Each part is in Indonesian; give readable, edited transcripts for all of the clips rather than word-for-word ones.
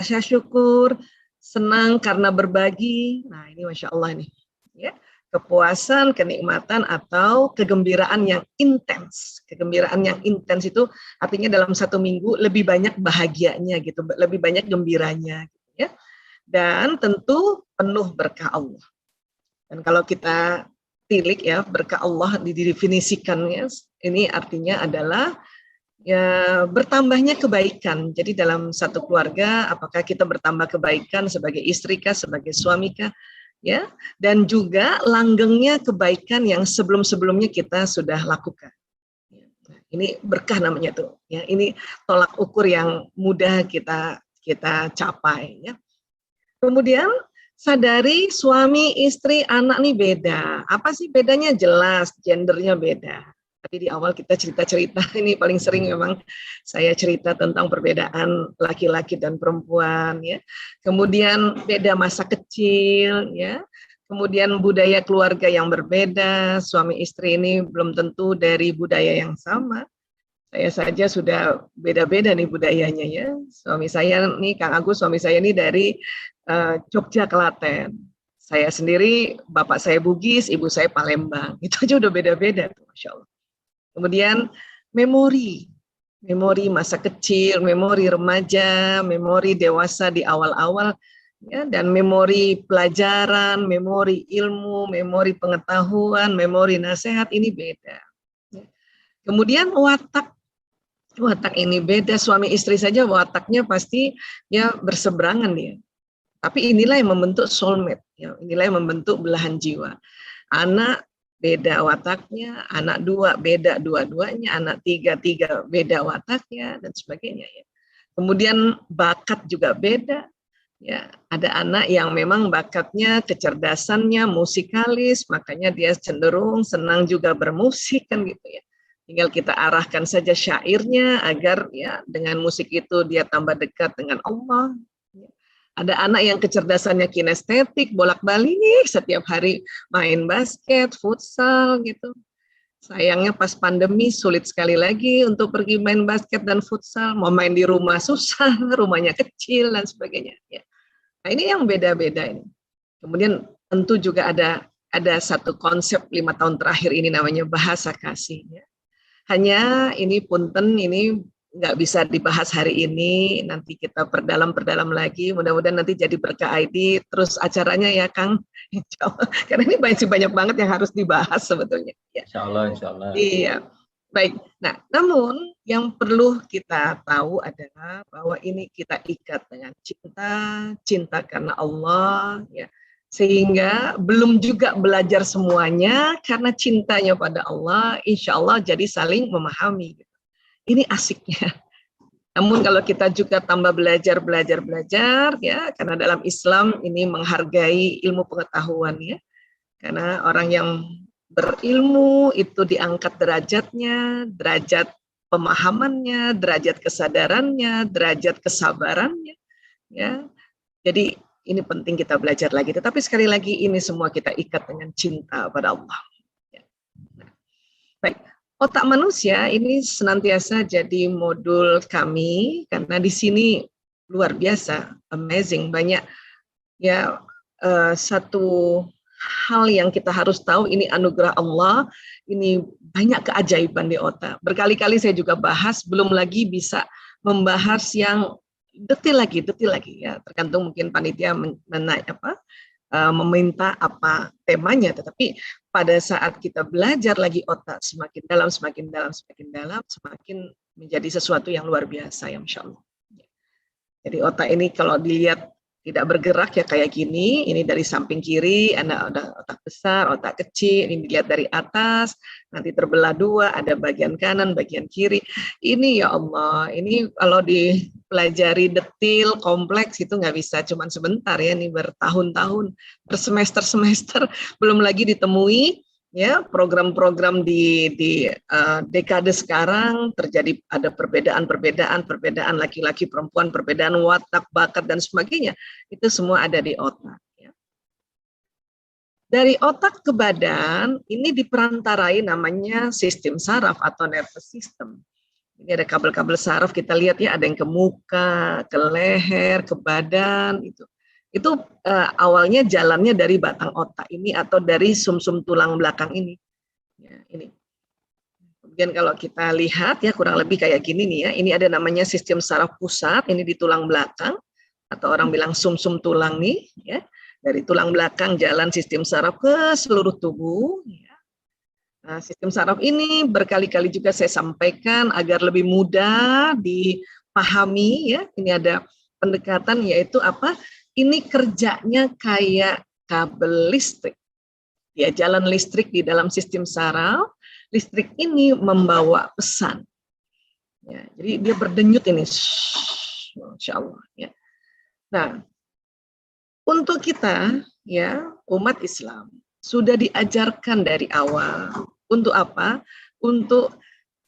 rasa syukur, senang karena berbagi. Nah, ini Masya Allah nih. Ya, kepuasan, kenikmatan, atau kegembiraan yang intens. Kegembiraan yang intens itu artinya dalam satu minggu lebih banyak bahagianya gitu, lebih banyak gembiranya gitu ya. Dan tentu penuh berkah Allah. Dan kalau kita tilik ya, berkah Allah didefinisikannya, ini artinya adalah ya bertambahnya kebaikan. Jadi dalam satu keluarga, apakah kita bertambah kebaikan sebagai istri kah, sebagai suami kah, ya, dan juga langgengnya kebaikan yang sebelum-sebelumnya kita sudah lakukan. Ini berkah namanya tuh. Ya, ini tolak ukur yang mudah kita capai. Ya. Kemudian sadari suami, istri, anak nih beda. Apa sih bedanya? Jelas, gendernya beda. Tadi di awal kita cerita-cerita, ini paling sering memang saya cerita tentang perbedaan laki-laki dan perempuan. Ya. Kemudian beda masa kecil, ya. Kemudian budaya keluarga yang berbeda, suami istri ini belum tentu dari budaya yang sama. Saya saja sudah beda-beda nih budayanya ya. Suami saya nih, Kang Agus, suami saya ini dari Jogja, Klaten. Saya sendiri, bapak saya Bugis, ibu saya Palembang. Itu aja udah beda-beda tuh, Masya Allah. Kemudian memori masa kecil, memori remaja, memori dewasa di awal-awal, ya, dan memori pelajaran, memori ilmu, memori pengetahuan, memori nasihat, ini beda. Kemudian watak ini beda, suami istri saja wataknya pasti ya berseberangan ya. Tapi inilah yang membentuk soulmate, ya. Inilah yang membentuk belahan jiwa. Anak beda wataknya, anak dua beda dua-duanya, anak tiga beda wataknya dan sebagainya ya. Kemudian bakat juga beda. Ya, ada anak yang memang bakatnya, kecerdasannya musikalis, makanya dia cenderung senang juga bermusik kan gitu ya. Tinggal kita arahkan saja syairnya agar ya dengan musik itu dia tambah dekat dengan Allah. Ada anak yang kecerdasannya kinestetik, bolak-balik setiap hari main basket, futsal gitu. Sayangnya pas pandemi sulit sekali lagi untuk pergi main basket dan futsal, mau main di rumah susah, rumahnya kecil dan sebagainya. Ya. Nah ini yang beda-beda ini. Kemudian tentu juga ada satu konsep 5 tahun terakhir ini namanya bahasa kasih. Ya. Hanya ini punten, ini nggak bisa dibahas hari ini, nanti kita perdalam lagi, mudah-mudahan nanti jadi berkah ID, terus acaranya ya Kang, insya Allah. Karena ini banyak banget yang harus dibahas sebetulnya. Ya. Insya Allah, insya Allah. Iya, baik. Nah, namun yang perlu kita tahu adalah bahwa ini kita ikat dengan cinta karena Allah, ya. Sehingga belum juga belajar semuanya karena cintanya pada Allah, insya Allah jadi saling memahami. Ini asiknya. Namun kalau kita juga tambah belajar ya, karena dalam Islam ini menghargai ilmu pengetahuan ya. Karena orang yang berilmu itu diangkat derajatnya, derajat pemahamannya, derajat kesadarannya, derajat kesabarannya ya. Jadi ini penting kita belajar lagi. Tetapi sekali lagi ini semua kita ikat dengan cinta pada Allah. Ya. Nah, baik, otak manusia ini senantiasa jadi modul kami karena di sini luar biasa, amazing, banyak ya. Satu hal yang kita harus tahu, ini anugerah Allah, ini banyak keajaiban di otak. Berkali-kali saya juga bahas, belum lagi bisa membahas yang detil lagi ya, tergantung mungkin panitia meminta apa temanya, tetapi pada saat kita belajar lagi otak semakin dalam, semakin menjadi sesuatu yang luar biasa ya, Masya Allah. Jadi otak ini kalau dilihat tidak bergerak ya kayak gini, ini dari samping kiri ada otak besar, otak kecil, ini dilihat dari atas, nanti terbelah dua, ada bagian kanan, bagian kiri. Ini ya Allah, ini kalau dipelajari detil, kompleks itu nggak bisa cuman sebentar ya, ini bertahun-tahun, bersemester-semester, belum lagi ditemui ya program-program di dekade sekarang terjadi ada perbedaan laki-laki perempuan, perbedaan watak, bakat dan sebagainya, itu semua ada di otak ya. Dari otak ke badan ini diperantarai namanya sistem saraf atau nervous system Ini ada kabel-kabel saraf, kita lihat ya, ada yang ke muka, ke leher, ke badan, itu. Itu awalnya jalannya dari batang otak ini atau dari sumsum tulang belakang ini. Ya, ini. Kemudian kalau kita lihat ya kurang lebih kayak gini nih ya, ini ada namanya sistem saraf pusat, ini di tulang belakang, atau orang bilang sumsum tulang nih, ya. Dari tulang belakang jalan sistem saraf ke seluruh tubuh. Ya. Nah, sistem saraf ini berkali-kali juga saya sampaikan agar lebih mudah dipahami ya. Ini ada pendekatan yaitu apa? Ini kerjanya kayak kabel listrik. Ya, jalan listrik di dalam sistem saraf. Listrik ini membawa pesan. Ya, jadi dia berdenyut ini. Masya Allah. Ya. Nah, untuk kita ya umat Islam sudah diajarkan dari awal. Untuk apa? Untuk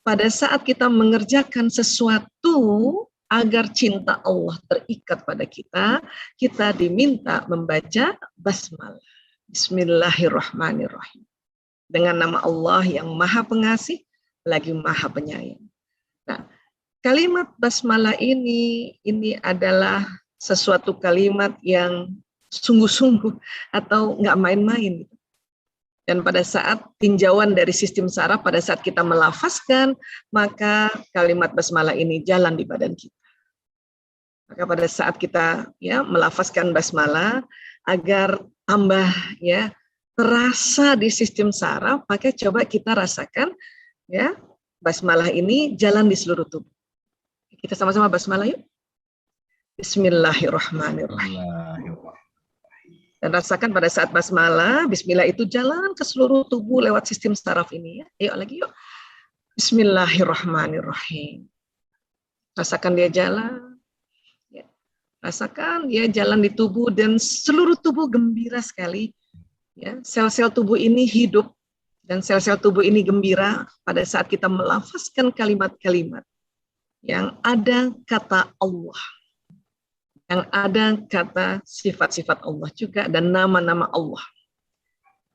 pada saat kita mengerjakan sesuatu agar cinta Allah terikat pada kita diminta membaca basmalah. Bismillahirrahmanirrahim. Dengan nama Allah yang Maha Pengasih, lagi Maha Penyayang. Nah, kalimat basmalah ini adalah sesuatu kalimat yang sungguh-sungguh atau nggak main-main. Dan pada saat tinjauan dari sistem saraf, pada saat kita melafazkan, maka kalimat basmalah ini jalan di badan kita. Maka pada saat kita ya melafazkan basmalah agar tambah ya terasa di sistem saraf, maka coba kita rasakan ya basmalah ini jalan di seluruh tubuh. Kita sama-sama basmalah yuk. Bismillahirrahmanirrahim. Dan rasakan pada saat basmalah, bismillah itu jalan ke seluruh tubuh lewat sistem saraf ini ya. Ayo lagi yuk. Bismillahirrahmanirrahim. Rasakan dia jalan. Ya. Rasakan dia jalan di tubuh dan seluruh tubuh gembira sekali. Ya, sel-sel tubuh ini hidup dan sel-sel tubuh ini gembira pada saat kita melafazkan kalimat-kalimat yang ada kata Allah. Yang ada kata sifat-sifat Allah juga dan nama-nama Allah.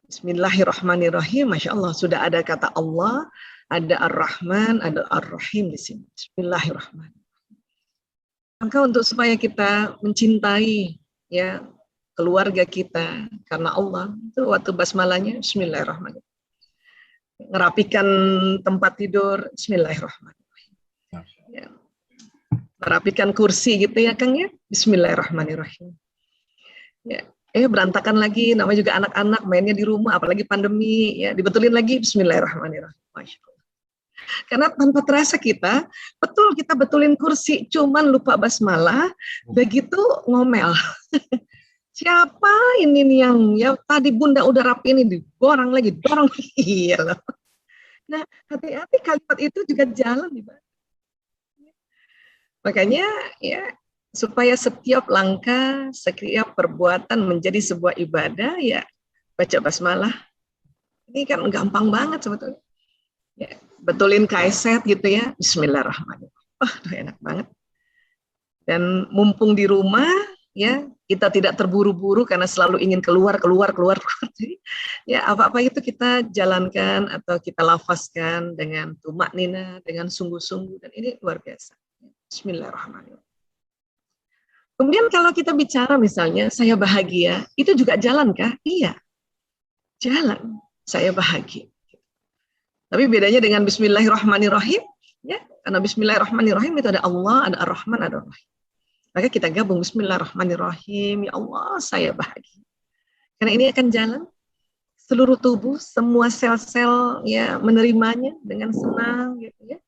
Bismillahirrahmanirrahim. Masya Allah sudah ada kata Allah, ada Ar-Rahman, ada Ar-Rahim di sini. Bismillahirrahmanirrahim. Maka untuk supaya kita mencintai ya keluarga kita karena Allah, itu waktu basmalahnya Bismillahirrahmanirrahim. Ngerapikan tempat tidur, Bismillahirrahmanirrahim. Ya. Merapikan kursi gitu ya Kang ya, Bismillahirrahmanirrahim. Ya, berantakan lagi, namanya juga anak-anak mainnya di rumah, apalagi pandemi, ya dibetulin lagi, Bismillahirrahmanirrahim. Masya Allah. Karena tanpa terasa kita betulin kursi, cuman lupa basmalah, begitu ngomel. Siapa ini nih yang ya tadi Bunda udah rapi ini, dorong lagi, iya loh. Nah, hati-hati kalimat itu juga jalan di bawah. Makanya ya supaya setiap langkah, setiap perbuatan menjadi sebuah ibadah ya baca basmalah. Ini kan gampang banget sebetulnya. Ya, betulin kaiset gitu ya, Bismillahirrahmanirrahim. Wah, enak banget. Dan mumpung di rumah ya kita tidak terburu-buru karena selalu ingin keluar. Jadi, ya apa-apa itu kita jalankan atau kita lafazkan dengan tumaknina, dengan sungguh-sungguh dan ini luar biasa. Bismillahirrahmanirrahim. Kemudian kalau kita bicara misalnya saya bahagia, itu juga jalan kah? Iya, jalan. Saya bahagia. Tapi bedanya dengan Bismillahirrahmanirrahim, ya, karena Bismillahirrahmanirrahim itu ada Allah, ada Ar-Rahman, ada Ar-Rahim. Maka kita gabung Bismillahirrahmanirrahim, ya Allah saya bahagia. Karena ini akan jalan seluruh tubuh, semua sel-sel ya menerimanya dengan senang, gitu ya.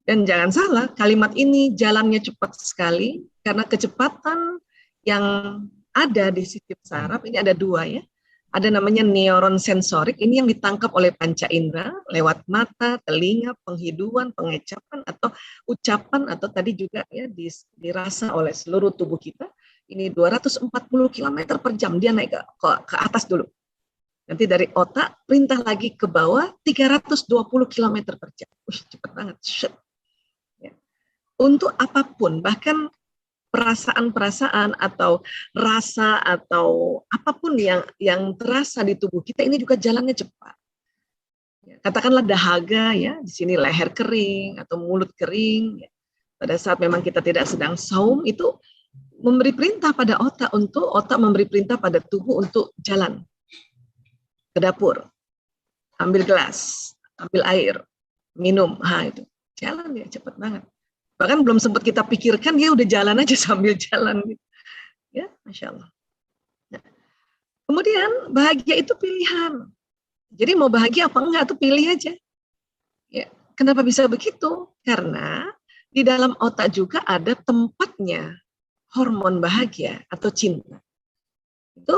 Dan jangan salah, kalimat ini jalannya cepat sekali karena kecepatan yang ada di sistem saraf ini ada dua ya. Ada namanya neuron sensorik, ini yang ditangkap oleh panca indera lewat mata, telinga, penghidupan, pengecapan atau ucapan atau tadi juga ya dirasa oleh seluruh tubuh kita. Ini 240 km per jam dia naik ke atas dulu. Nanti dari otak perintah lagi ke bawah 320 km per jam. Cepat banget. Untuk apapun, bahkan perasaan-perasaan atau rasa atau apapun yang terasa di tubuh kita ini juga jalannya cepat. katakanlah dahaga ya, di sini leher kering atau mulut kering ya. Pada saat memang kita tidak sedang saum, itu memberi perintah pada otak, memberi perintah pada tubuh untuk jalan ke dapur, ambil gelas, ambil air, minum, itu jalan ya, cepat banget. Bahkan belum sempat kita pikirkan, dia udah jalan aja sambil jalan gitu. Ya, Masya Allah. Nah, kemudian bahagia itu pilihan. Jadi mau bahagia apa enggak tuh pilih aja. Ya, kenapa bisa begitu? Karena di dalam otak juga ada tempatnya hormon bahagia atau cinta. Itu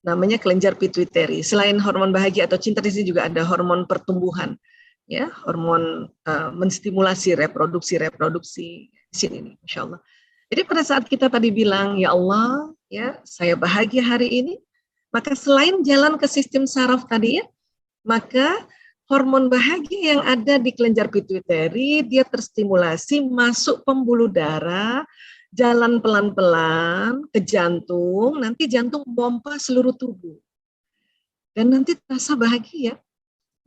namanya kelenjar pituitari. Selain hormon bahagia atau cinta, di sini juga ada hormon pertumbuhan, ya, hormon menstimulasi reproduksi di sini nih, Insya Allah. Jadi pada saat kita tadi bilang, ya Allah, ya saya bahagia hari ini, maka selain jalan ke sistem saraf tadi ya, maka hormon bahagia yang ada di kelenjar pituitari dia terstimulasi masuk pembuluh darah, jalan pelan-pelan ke jantung, nanti jantung pompa seluruh tubuh. Dan nanti terasa bahagia.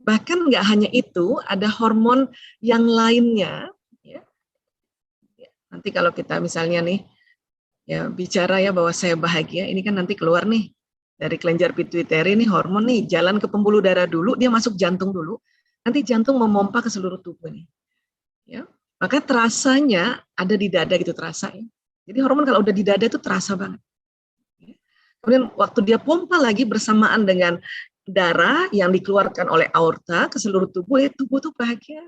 Bahkan nggak hanya itu, ada hormon yang lainnya. Ya. Nanti kalau kita misalnya nih, ya bicara ya bahwa saya bahagia, ini kan nanti keluar nih dari kelenjar pituitari nih hormon nih, jalan ke pembuluh darah dulu, dia masuk jantung dulu, nanti jantung memompa ke seluruh tubuh nih. Ya. Maka terasanya ada di dada gitu terasa ya. Jadi hormon kalau udah di dada itu terasa banget. Kemudian waktu dia pompa lagi bersamaan dengan darah yang dikeluarkan oleh aorta ke seluruh tubuh, ya tubuh tuh bahagia.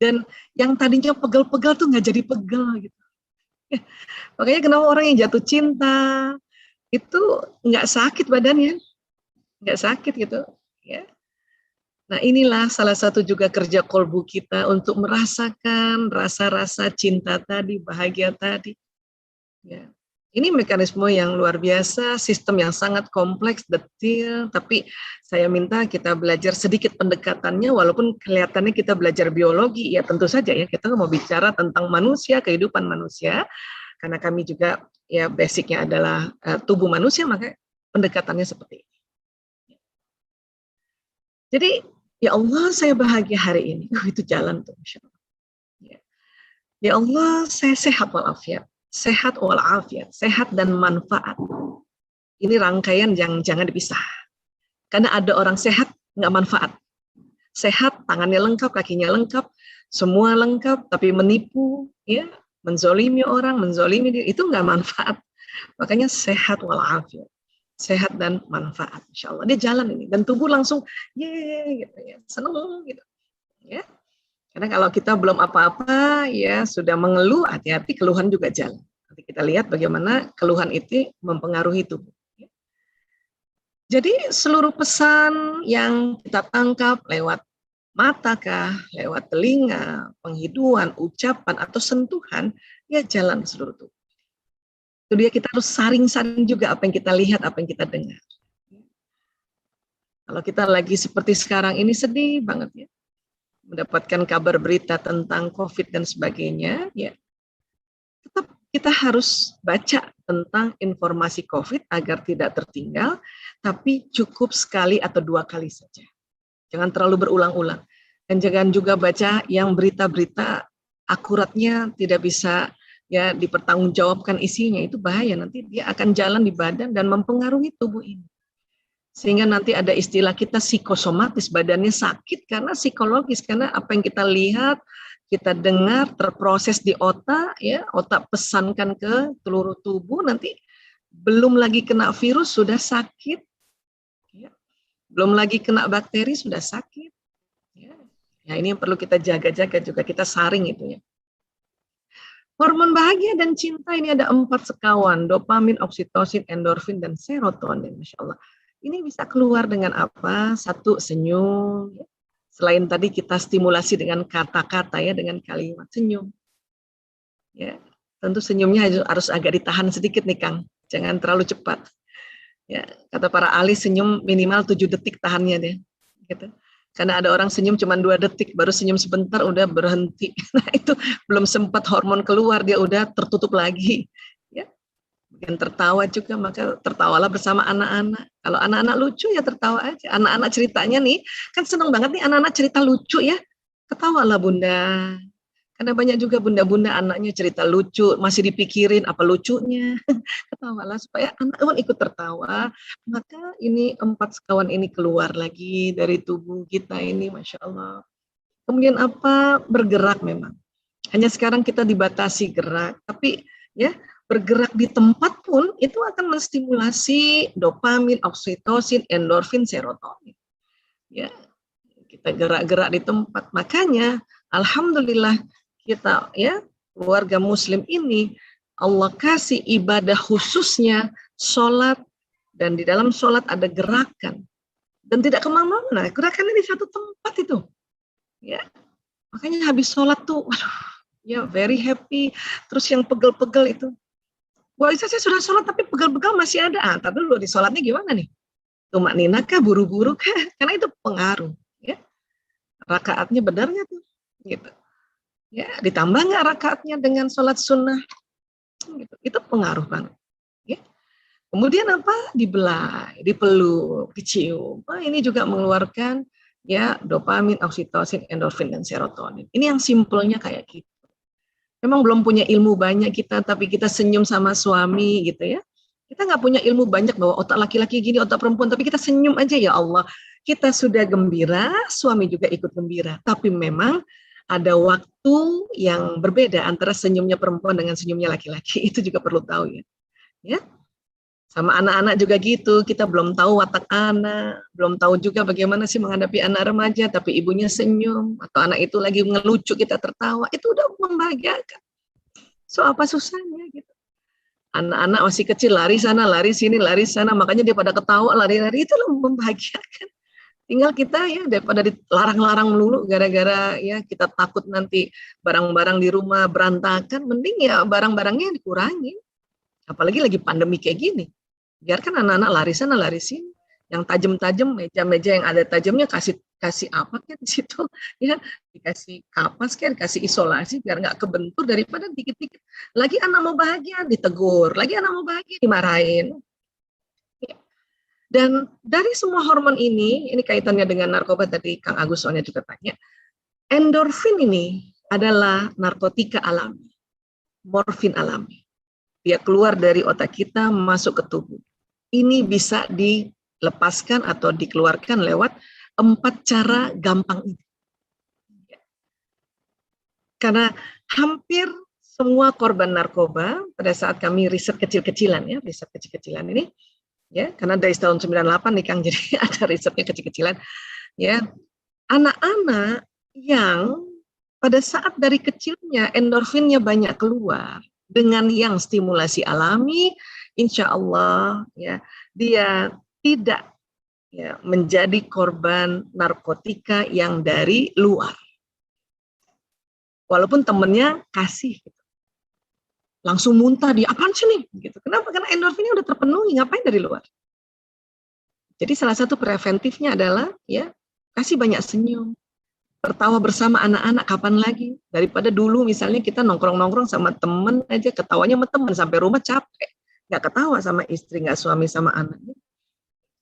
Dan yang tadinya pegel-pegel tuh nggak jadi pegel gitu. Ya. Makanya kenapa orang yang jatuh cinta itu nggak sakit badannya, nggak sakit gitu. Ya. Nah inilah salah satu juga kerja kolbu kita untuk merasakan rasa-rasa cinta tadi, bahagia tadi. Ya. Ini mekanisme yang luar biasa, sistem yang sangat kompleks, detail, tapi saya minta kita belajar sedikit pendekatannya, walaupun kelihatannya kita belajar biologi, ya tentu saja ya kita mau bicara tentang manusia, kehidupan manusia, karena kami juga ya basicnya adalah tubuh manusia, maka pendekatannya seperti ini. Jadi ya Allah saya bahagia hari ini, itu jalan tuh, Masya Allah. Ya Allah saya sehat walafiat. Sehat walafiat, sehat dan manfaat. Ini rangkaian yang jangan dipisah. Karena ada orang sehat nggak manfaat. Sehat, tangannya lengkap, kakinya lengkap, semua lengkap, tapi menipu, ya, menzolimi orang, menzolimi diri, itu nggak manfaat. Makanya sehat walafiat, sehat dan manfaat. Insya Allah dia jalan ini dan tubuh langsung, gitu ya, seneng gitu, ya. Karena kalau kita belum apa-apa, ya sudah mengeluh, hati-hati keluhan juga jalan. Nanti kita lihat bagaimana keluhan itu mempengaruhi tubuh. Jadi seluruh pesan yang kita tangkap lewat mata kah, lewat telinga, penghidupan, ucapan, atau sentuhan, ya jalan ke seluruh tubuh. Itu dia kita harus saring-saring juga apa yang kita lihat, apa yang kita dengar. Kalau kita lagi seperti sekarang ini sedih banget ya. Mendapatkan kabar berita tentang COVID dan sebagainya, ya tetap kita harus baca tentang informasi COVID agar tidak tertinggal, tapi cukup sekali atau 2 kali saja. Jangan terlalu berulang-ulang. Dan jangan juga baca yang berita-berita akuratnya tidak bisa ya dipertanggungjawabkan isinya, itu bahaya, nanti dia akan jalan di badan dan mempengaruhi tubuh ini. Sehingga nanti ada istilah kita psikosomatis, badannya sakit karena psikologis, karena apa yang kita lihat, kita dengar, terproses di otak, ya otak pesankan ke seluruh tubuh, nanti belum lagi kena virus sudah sakit, ya. Belum lagi kena bakteri sudah sakit. Ya. Nah ini yang perlu kita jaga-jaga juga, kita saring itu ya. Hormon bahagia dan cinta ini ada 4 sekawan, dopamin, oksitosin, endorfin, dan serotonin, Masya Allah. Ini bisa keluar dengan apa? 1, senyum. Selain tadi kita stimulasi dengan kata-kata ya, dengan kalimat senyum. Ya, tentu senyumnya harus agak ditahan sedikit nih Kang. Jangan terlalu cepat. Ya, kata para ahli senyum minimal 7 detik tahannya deh. Gitu. Karena ada orang senyum cuma 2 detik, baru senyum sebentar udah berhenti. Nah itu belum sempat hormon keluar, dia udah tertutup lagi. Ya. Dan tertawa juga, maka tertawalah bersama anak-anak. Kalau anak-anak lucu ya tertawa aja. Anak-anak ceritanya nih, kan seneng banget nih anak-anak cerita lucu ya. Ketawalah bunda. Karena banyak juga bunda-bunda anaknya cerita lucu, masih dipikirin apa lucunya. Ketawalah supaya anak pun ikut tertawa. Maka ini 4 sekawan ini keluar lagi dari tubuh kita ini, Masya Allah. Kemudian apa? Bergerak memang. Hanya sekarang kita dibatasi gerak, tapi ya bergerak di tempat pun itu akan menstimulasi dopamin, oksitosin, endorfin, serotonin. Ya, kita gerak-gerak di tempat. Makanya alhamdulillah kita ya keluarga muslim ini Allah kasih ibadah khususnya sholat, dan di dalam sholat ada gerakan dan tidak kemana-mana. Gerakannya di satu tempat itu. Ya, makanya habis sholat tuh, waduh, ya very happy. Terus yang pegel-pegel itu, wah saya sudah sholat tapi pegel-pegel masih ada. Tapi dulu di sholatnya gimana nih? Tumak nina kah, buru-buru kah? Karena itu pengaruh. Ya, rakaatnya benar nggak tuh? Gitu. Ya, ditambah nggak rakaatnya dengan sholat sunnah? Gitu. Itu pengaruh banget. Ya. Kemudian apa? Dibelai, dipeluk, dicium. Nah, ini juga mengeluarkan ya dopamin, oksitosin, endorfin, dan serotonin. Ini yang simpelnya kayak gitu. Memang belum punya ilmu banyak kita, tapi kita senyum sama suami gitu ya. Kita nggak punya ilmu banyak bahwa otak laki-laki gini, otak perempuan, tapi kita senyum aja, ya Allah. Kita sudah gembira, suami juga ikut gembira. Tapi memang ada waktu yang berbeda antara senyumnya perempuan dengan senyumnya laki-laki. Itu juga perlu tahu ya. Ya. Sama anak-anak juga gitu, kita belum tahu watak anak, belum tahu juga bagaimana sih menghadapi anak remaja, tapi ibunya senyum, atau anak itu lagi ngelucu, kita tertawa, itu udah membahagiakan. So apa susahnya gitu. Anak-anak masih kecil, lari sana, lari sini, lari sana, makanya dia pada ketawa, lari-lari, itu loh membahagiakan. Tinggal kita ya daripada dilarang-larang melulu gara-gara ya kita takut nanti barang-barang di rumah berantakan, mending ya barang-barangnya dikurangi. Apalagi lagi pandemi kayak gini. Biarkan anak-anak lari sana, lari sini. Yang tajam-tajam, meja-meja yang ada tajamnya kasih apa kan di situ, ya dikasih kapas kan, dikasih isolasi biar nggak kebentur, daripada dikit-dikit. Lagi anak mau bahagia ditegur, lagi anak mau bahagia dimarahin. Ya. Dan dari semua hormon ini kaitannya dengan narkoba tadi Kang Agus soalnya juga tanya. Endorfin ini adalah narkotika alami, morfin alami. Dia keluar dari otak kita masuk ke tubuh. Ini bisa dilepaskan atau dikeluarkan lewat 4 cara gampang ini. Karena hampir semua korban narkoba pada saat kami riset kecil-kecilan ya, riset kecil-kecilan ini ya, karena dari tahun 98 nih Kang, jadi ada risetnya kecil-kecilan ya. Anak-anak yang pada saat dari kecilnya endorfinnya banyak keluar dengan yang stimulasi alami, insya Allah ya dia tidak ya menjadi korban narkotika yang dari luar. Walaupun temennya kasih, gitu. Langsung muntah dia, apaan sih nih? Gitu. Kenapa? Karena endorfinnya udah terpenuhi, ngapain dari luar? Jadi salah satu preventifnya adalah ya kasih banyak senyum, tertawa bersama anak-anak, kapan lagi? Daripada dulu misalnya kita nongkrong-nongkrong sama temen aja, ketawanya sama temen, sampai rumah capek. Nggak ketawa sama istri, nggak suami sama anaknya.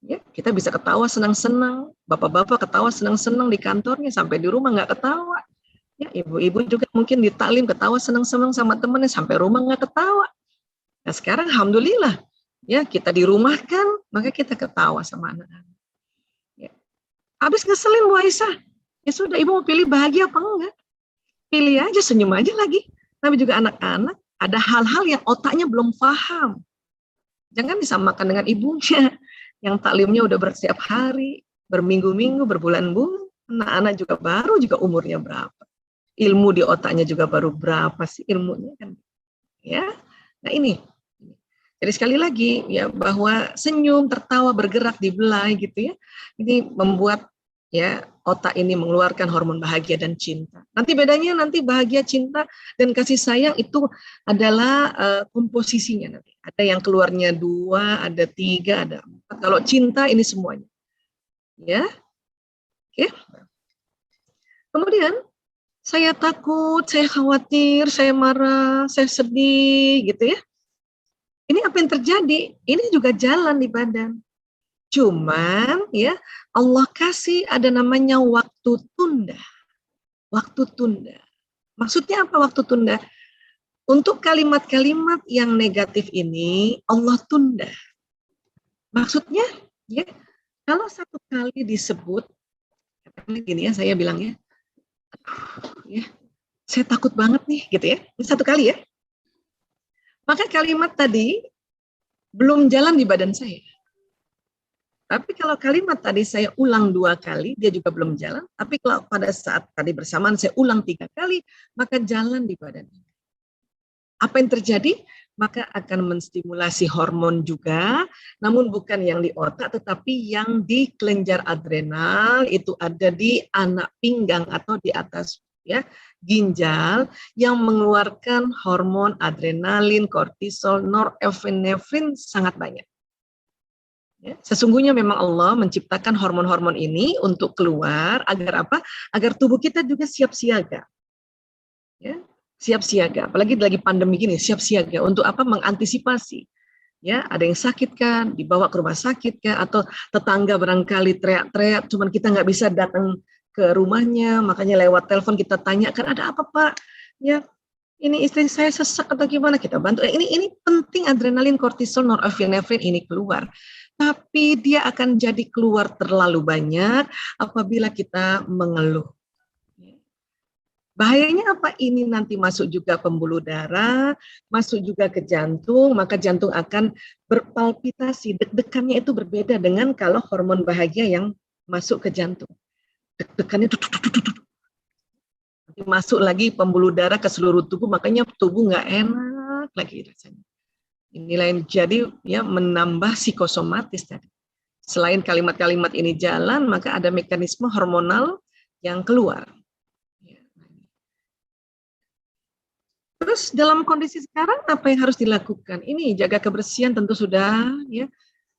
Ya, kita bisa ketawa senang-senang, bapak-bapak ketawa senang-senang di kantornya, sampai di rumah nggak ketawa. Ya, ibu-ibu juga mungkin di taklim ketawa senang-senang sama temennya, sampai rumah nggak ketawa. Nah sekarang alhamdulillah, ya kita di rumah kan, maka kita ketawa sama anak-anak. Ya. Habis ngeselin Bu Aisyah, ya sudah ibu mau pilih bahagia apa enggak? Pilih aja, senyum aja lagi. Tapi juga anak-anak ada hal-hal yang otaknya belum paham. Jangan disamakan dengan ibunya yang taklimnya udah bersetiap hari, berminggu-minggu, berbulan-bulan. Anak-anak juga baru juga umurnya berapa. Ilmu di otaknya juga baru berapa sih ilmunya kan. Ya. Nah ini. Jadi sekali lagi ya bahwa senyum, tertawa, bergerak, dibelai gitu ya. Ini membuat ya otak ini mengeluarkan hormon bahagia dan cinta. Nanti bedanya nanti bahagia, cinta, dan kasih sayang itu adalah komposisinya nanti. Ada yang keluarnya 2, ada 3, ada 4. Kalau cinta ini semuanya. Ya. Oke. Kemudian saya takut, saya khawatir, saya marah, saya sedih gitu ya. Ini apa yang terjadi? Ini juga jalan di badan. Cuman ya Allah kasih ada namanya waktu tunda. Waktu tunda. Maksudnya apa waktu tunda? Untuk kalimat-kalimat yang negatif ini Allah tunda. Maksudnya ya kalau satu kali disebut, gini ya saya bilangnya, ya saya takut banget nih gitu ya. Ini satu kali ya. Maka kalimat tadi belum jalan di badan saya. Tapi kalau kalimat tadi saya ulang 2 kali, dia juga belum jalan. Tapi kalau pada saat tadi bersamaan saya ulang 3 kali, maka jalan di badan. Apa yang terjadi? Maka akan menstimulasi hormon juga, namun bukan yang di otak, tetapi yang di kelenjar adrenal, itu ada di anak pinggang atau di atas ya ginjal, yang mengeluarkan hormon adrenalin, kortisol, norepinefrin sangat banyak. Ya, sesungguhnya memang Allah menciptakan hormon-hormon ini untuk keluar agar apa? Agar tubuh kita juga siap siaga. Ya, siap siaga. Apalagi lagi pandemi gini, siap siaga untuk apa? Mengantisipasi. Ya, ada yang sakit kan, dibawa ke rumah sakit kan, atau tetangga barangkali teriak-teriak, cuman kita nggak bisa datang ke rumahnya, makanya lewat telepon kita tanyakan ada apa Pak? Ya, ini istri saya sesak atau gimana, kita bantu. Ini penting adrenalin, kortisol, norepinefrin ini keluar. Tapi dia akan jadi keluar terlalu banyak apabila kita mengeluh. Bahayanya apa? Ini nanti masuk juga pembuluh darah, masuk juga ke jantung, maka jantung akan berpalpitasi. Deg-degannya itu berbeda dengan kalau hormon bahagia yang masuk ke jantung. Deg-degannya masuk lagi pembuluh darah ke seluruh tubuh, makanya tubuh nggak enak lagi rasanya. Inilah yang jadi ya menambah psikosomatis tadi. Selain kalimat-kalimat ini jalan, maka ada mekanisme hormonal yang keluar. Terus dalam kondisi sekarang apa yang harus dilakukan? Ini jaga kebersihan tentu sudah, ya.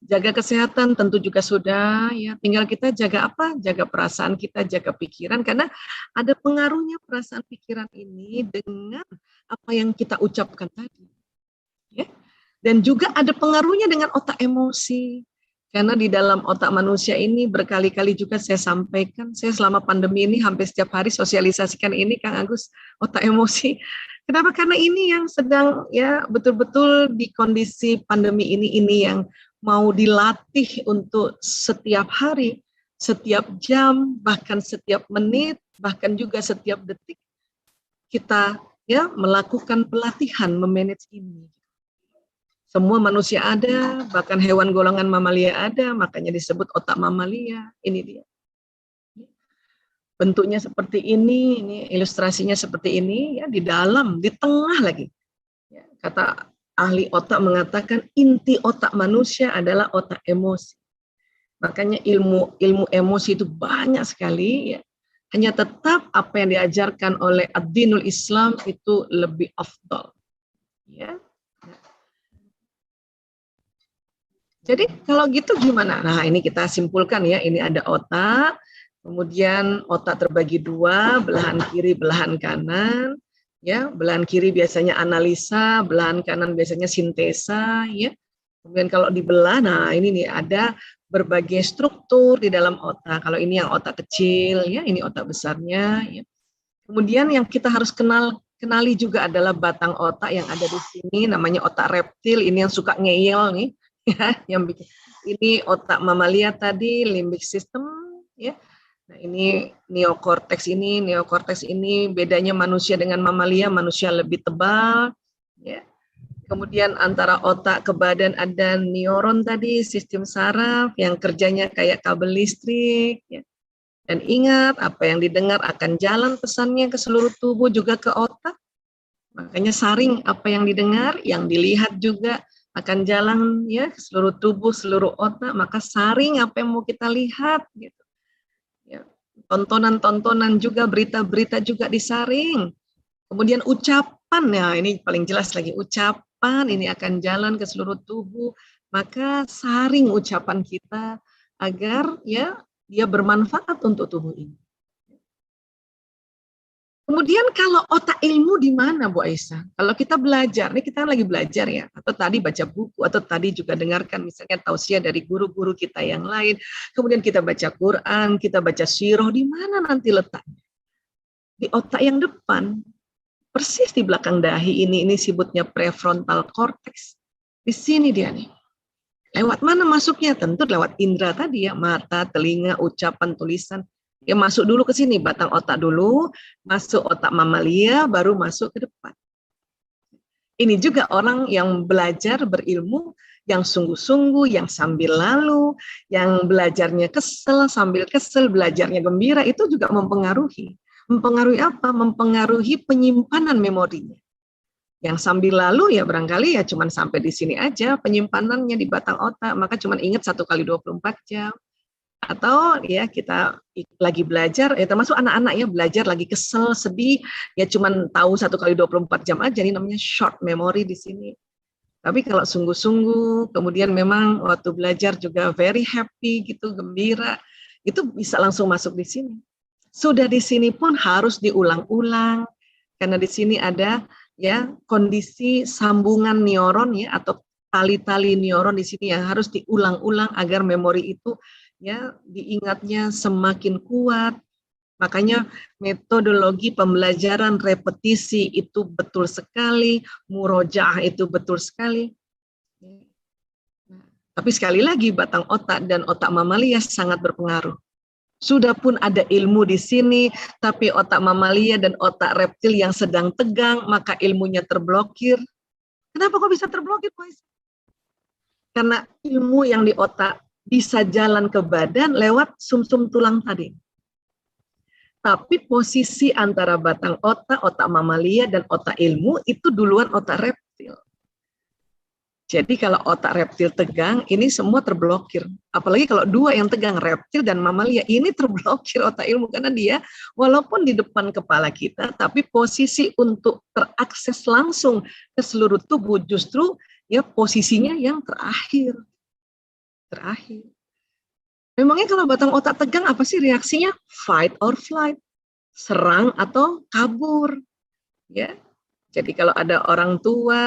Jaga kesehatan tentu juga sudah, ya. Tinggal kita jaga apa? Jaga perasaan kita, jaga pikiran, karena ada pengaruhnya perasaan pikiran ini dengan apa yang kita ucapkan tadi. Ya. Dan juga ada pengaruhnya dengan otak emosi. Karena di dalam otak manusia ini berkali-kali juga saya sampaikan, saya selama pandemi ini hampir setiap hari sosialisasikan ini, Kang Agus, otak emosi. Kenapa? Karena ini yang sedang ya betul-betul di kondisi pandemi ini yang mau dilatih untuk setiap hari, setiap jam, bahkan setiap menit, bahkan juga setiap detik kita ya melakukan pelatihan memanage ini. Semua manusia ada, bahkan hewan golongan mamalia ada, makanya disebut otak mamalia. Ini dia. Bentuknya seperti ini ilustrasinya seperti ini, ya di dalam, di tengah lagi. Ya, kata ahli otak mengatakan inti otak manusia adalah otak emosi. Makanya ilmu emosi itu banyak sekali. Ya. Hanya tetap apa yang diajarkan oleh ad-dinul Islam itu lebih afdal. Ya. Jadi kalau gitu gimana? Nah ini kita simpulkan ya, ini ada otak, kemudian otak terbagi 2, belahan kiri, belahan kanan. Ya, belahan kiri biasanya analisa, belahan kanan biasanya sintesa. Ya, kemudian kalau dibelah, nah ini nih ada berbagai struktur di dalam otak. Kalau ini yang otak kecil, ya ini otak besarnya. Ya. Kemudian yang kita harus kenali juga adalah batang otak yang ada di sini, namanya otak reptil. Ini yang suka ngeyel nih. Ya, yang bikin ini otak mamalia tadi, limbic system, ya. Nah, ini neokorteks ini bedanya manusia dengan mamalia, manusia lebih tebal, ya. Kemudian antara otak ke badan ada neuron tadi, sistem saraf yang kerjanya kayak kabel listrik, ya. Dan ingat, apa yang didengar akan jalan pesannya ke seluruh tubuh juga ke otak. Makanya saring apa yang didengar, yang dilihat juga akan jalan ya ke seluruh tubuh, seluruh otak, maka saring apa yang mau kita lihat gitu. Ya. Tontonan-tontonan juga, berita-berita juga disaring. Kemudian ucapan, ya ini paling jelas lagi, ucapan ini akan jalan ke seluruh tubuh, maka saring ucapan kita agar ya dia bermanfaat untuk tubuh ini. Kemudian kalau otak ilmu di mana, Bu Aisyah? Kalau kita belajar, ini kita lagi belajar ya, atau tadi baca buku, atau tadi juga dengarkan misalnya tausiah dari guru-guru kita yang lain, kemudian kita baca Quran, kita baca sirah, di mana nanti letaknya? Di otak yang depan, persis di belakang dahi ini disebutnya prefrontal cortex. Di sini dia nih. Lewat mana masuknya? Tentu lewat indera tadi ya, mata, telinga, ucapan, tulisan. Ya masuk dulu ke sini, batang otak dulu, masuk otak mamalia, baru masuk ke depan. Ini juga orang yang belajar berilmu, yang sungguh-sungguh, yang sambil lalu, yang belajarnya kesel, sambil kesel, belajarnya gembira, itu juga mempengaruhi. Mempengaruhi apa? Mempengaruhi penyimpanan memorinya. Yang sambil lalu ya barangkali ya cuman sampai di sini aja penyimpanannya di batang otak, maka cuman ingat 1 kali 24 jam. Atau ya kita lagi belajar, ya termasuk anak-anak ya belajar lagi kesel, sedih, ya cuman tahu 1 kali 24 jam aja, ini namanya short memory di sini. Tapi kalau sungguh-sungguh, kemudian memang waktu belajar juga very happy gitu, gembira, itu bisa langsung masuk di sini. Sudah di sini pun harus diulang-ulang, karena di sini ada ya kondisi sambungan neuron ya atau tali-tali neuron di sini yang harus diulang-ulang agar memori itu ya diingatnya semakin kuat. Makanya metodologi pembelajaran repetisi itu betul sekali, murojaah itu betul sekali. Tapi sekali lagi batang otak dan otak mamalia sangat berpengaruh. Sudah pun ada ilmu di sini, tapi otak mamalia dan otak reptil yang sedang tegang, maka ilmunya terblokir. Kenapa kok bisa terblokir, guys? Karena ilmu yang di otak bisa jalan ke badan lewat sumsum tulang tadi. Tapi posisi antara batang otak, otak mamalia, dan otak ilmu itu duluan otak reptil. Jadi kalau otak reptil tegang, ini semua terblokir. Apalagi kalau dua yang tegang, reptil dan mamalia, ini terblokir otak ilmu. Karena dia walaupun di depan kepala kita, tapi posisi untuk terakses langsung ke seluruh tubuh justru ya posisinya yang terakhir. Memangnya kalau batang otak tegang apa sih reaksinya? Fight or flight, serang atau kabur. Ya, jadi kalau ada orang tua,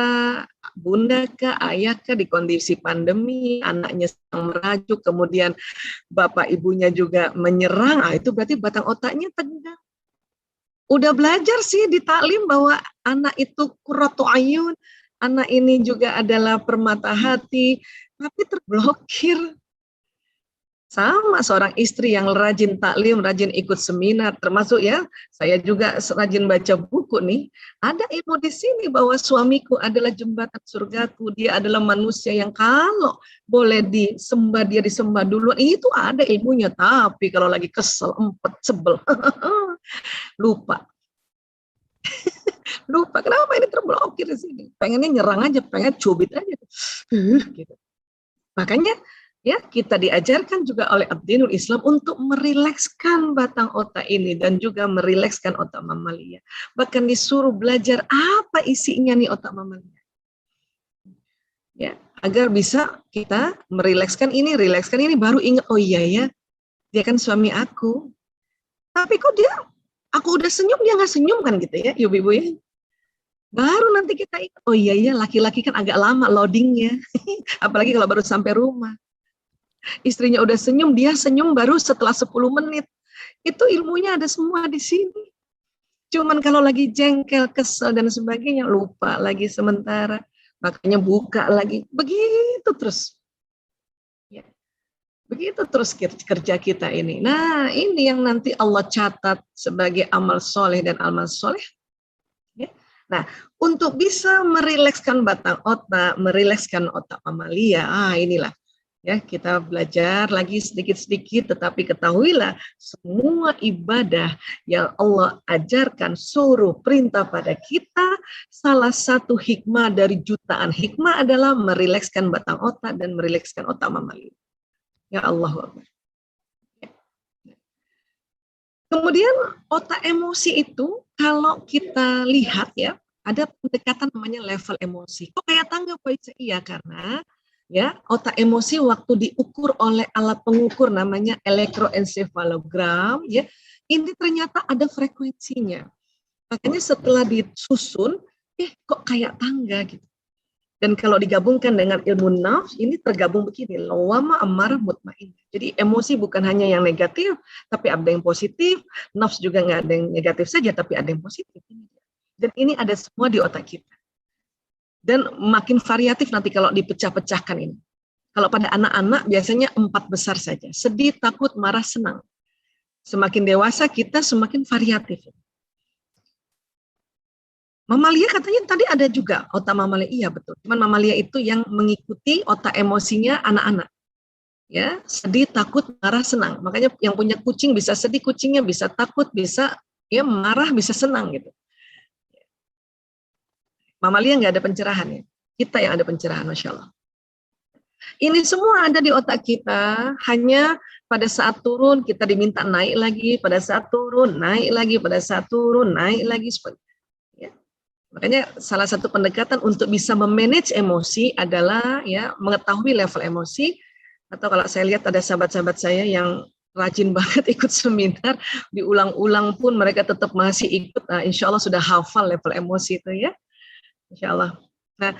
bunda kah, ayah kah di kondisi pandemi, anaknya sedang merajuk, kemudian bapak ibunya juga menyerang, itu berarti batang otaknya tegang. Udah belajar sih di taklim bahwa anak itu qurratu ayun, anak ini juga adalah permata hati, tapi terblokir. Sama seorang istri yang rajin taklim, rajin ikut seminar, termasuk ya, saya juga rajin baca buku nih. Ada ilmu di sini bahwa suamiku adalah jembatan surgaku, dia adalah manusia yang kalau boleh disembah, dia disembah duluan. Itu ada ilmunya, tapi kalau lagi kesel, empet, sebel, lupa. Lupa, kenapa ini terblokir di sini? Pengennya nyerang aja, pengen cubit aja. Gitu. Makanya ya kita diajarkan juga oleh Ad-Dinul Islam untuk merilekskan batang otak ini dan juga merilekskan otak mamalia. Bahkan disuruh belajar apa isinya nih otak mamalia. Ya, agar bisa kita merilekskan ini baru ingat, oh iya ya, dia kan suami aku. Tapi kok aku udah senyum, dia nggak senyum kan gitu ya, ibu-ibu ya. Baru nanti kita ingat, oh iya ya, laki-laki kan agak lama loadingnya. Apalagi kalau baru sampai rumah. Istrinya udah senyum, dia senyum baru setelah 10 menit. Itu ilmunya ada semua di sini. Cuman kalau lagi jengkel, kesel, dan sebagainya, lupa lagi sementara. Makanya buka lagi. Begitu terus. Ya. Begitu terus kerja kita ini. Nah, ini yang nanti Allah catat sebagai amal soleh dan amal soleh. Ya. Nah, untuk bisa merilekskan batang otak, merilekskan otak mamalia, inilah. Ya, kita belajar lagi sedikit-sedikit, tetapi ketahuilah semua ibadah yang Allah ajarkan, suruh, perintah pada kita, salah satu hikmah dari jutaan hikmah adalah merilekskan batang otak dan merilekskan otak mamalia. Ya Allah. Kemudian otak emosi itu kalau kita lihat ya, ada pendekatan namanya level emosi. Kok kayak tangga Pak? Iya, karena ya otak emosi waktu diukur oleh alat pengukur namanya elektroencephalogram ya, ini ternyata ada frekuensinya. Makanya setelah disusun, kok kayak tangga gitu. Dan kalau digabungkan dengan ilmu nafs, ini tergabung begini, lawama amarah mutmain. Jadi emosi bukan hanya yang negatif, tapi ada yang positif. Nafs juga nggak ada yang negatif saja, tapi ada yang positif. Dan ini ada semua di otak kita. Dan makin variatif nanti kalau dipecah-pecahkan ini. Kalau pada anak-anak biasanya 4 besar saja. Sedih, takut, marah, senang. Semakin dewasa kita semakin variatif. Mamalia katanya tadi ada juga otak mamalia, iya betul. Cuman mamalia itu yang mengikuti otak emosinya anak-anak. Ya, sedih, takut, marah, senang. Makanya yang punya kucing bisa sedih, kucingnya bisa takut, bisa ya marah, bisa senang gitu. Mamalia nggak ada pencerahan ya. Kita yang ada pencerahan, Masya Allah. Ini semua ada di otak kita, hanya pada saat turun kita diminta naik lagi, pada saat turun naik lagi, pada saat turun naik lagi. Ya. Makanya salah satu pendekatan untuk bisa memanage emosi adalah ya mengetahui level emosi. Atau kalau saya lihat ada sahabat-sahabat saya yang rajin banget ikut seminar, diulang-ulang pun mereka tetap masih ikut. Nah, insya Allah sudah hafal level emosi itu ya, insya Allah. Nah,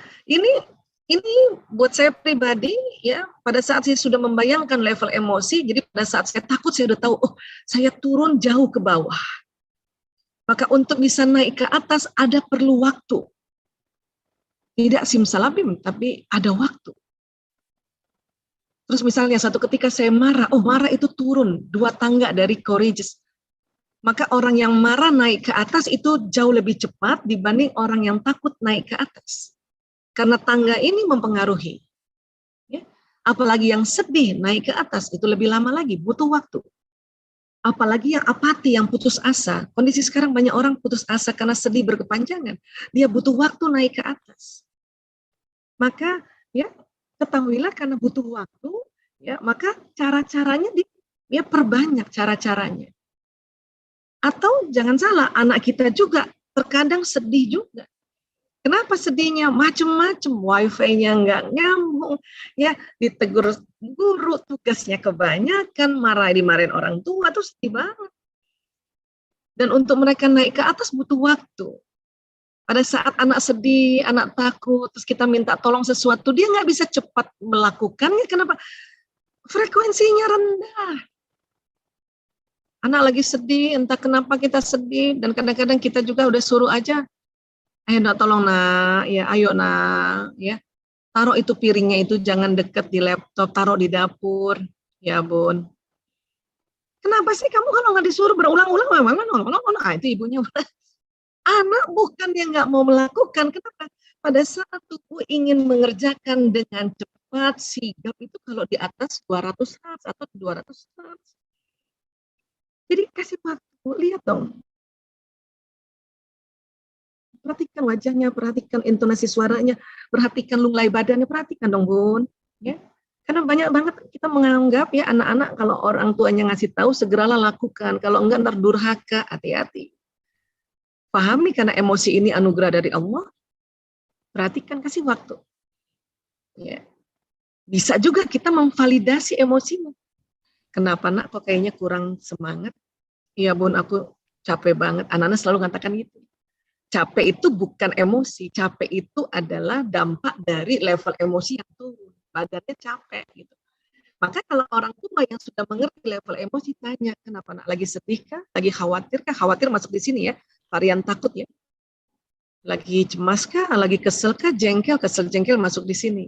ini buat saya pribadi ya, pada saat saya sudah membayangkan level emosi, jadi pada saat saya takut saya udah tahu, oh saya turun jauh ke bawah. Maka untuk bisa naik ke atas ada perlu waktu. Tidak simsalabim, tapi ada waktu. Terus misalnya satu ketika saya marah, oh marah itu turun 2 tangga dari courageous. Maka orang yang marah naik ke atas itu jauh lebih cepat dibanding orang yang takut naik ke atas. Karena tangga ini mempengaruhi. Ya. Apalagi yang sedih naik ke atas itu lebih lama lagi, butuh waktu. Apalagi yang apati, yang putus asa. Kondisi sekarang banyak orang putus asa karena sedih berkepanjangan. Dia butuh waktu naik ke atas. Maka ya ketahuilah karena butuh waktu, ya maka cara-caranya dia perbanyak cara-caranya. Atau jangan salah, anak kita juga terkadang sedih juga. Kenapa sedihnya? Macam-macam, wifi-nya nggak nyambung, ya ditegur guru, tugasnya kebanyakan, dimarahin orang tua, tuh sedih banget. Dan untuk mereka naik ke atas butuh waktu. Pada saat anak sedih, anak takut, terus kita minta tolong sesuatu, dia nggak bisa cepat melakukannya. Kenapa? Frekuensinya rendah. Anak lagi sedih, entah kenapa kita sedih, dan kadang-kadang kita juga udah suruh aja, ayo nak tolong nak, ya ayo nak, ya taruh itu piringnya itu jangan deket di laptop, taruh di dapur, ya bun. Kenapa sih kamu kalau nggak disuruh berulang-ulang, itu ibunya. Anak bukan yang nggak mau melakukan, kenapa? Pada saat tubuh ingin mengerjakan dengan cepat, sigap itu kalau di atas 200 Hz atau 200 Hz. Jadi kasih waktu, lihat dong. Perhatikan wajahnya, perhatikan intonasi suaranya, perhatikan lunglai badannya, perhatikan dong bun. Ya. Karena banyak banget kita menganggap ya anak-anak kalau orang tuanya ngasih tahu segeralah lakukan, kalau enggak ntar durhaka, hati-hati. Pahami karena emosi ini anugerah dari Allah, perhatikan, kasih waktu. Ya. Bisa juga kita memvalidasi emosimu. Kenapa nak kok kayaknya kurang semangat? Iya bun, aku capek banget. Anak-anak selalu mengatakan gitu. Capek itu bukan emosi, capek itu adalah dampak dari level emosi yang turun. Badannya capek gitu. Maka kalau orang tua yang sudah mengerti level emosi, tanya, kenapa nak lagi sedih kah? Lagi khawatir kah? Khawatir masuk di sini ya, varian takut ya. Lagi cemas kah? Lagi kesel kah? Jengkel, kesel jengkel masuk di sini.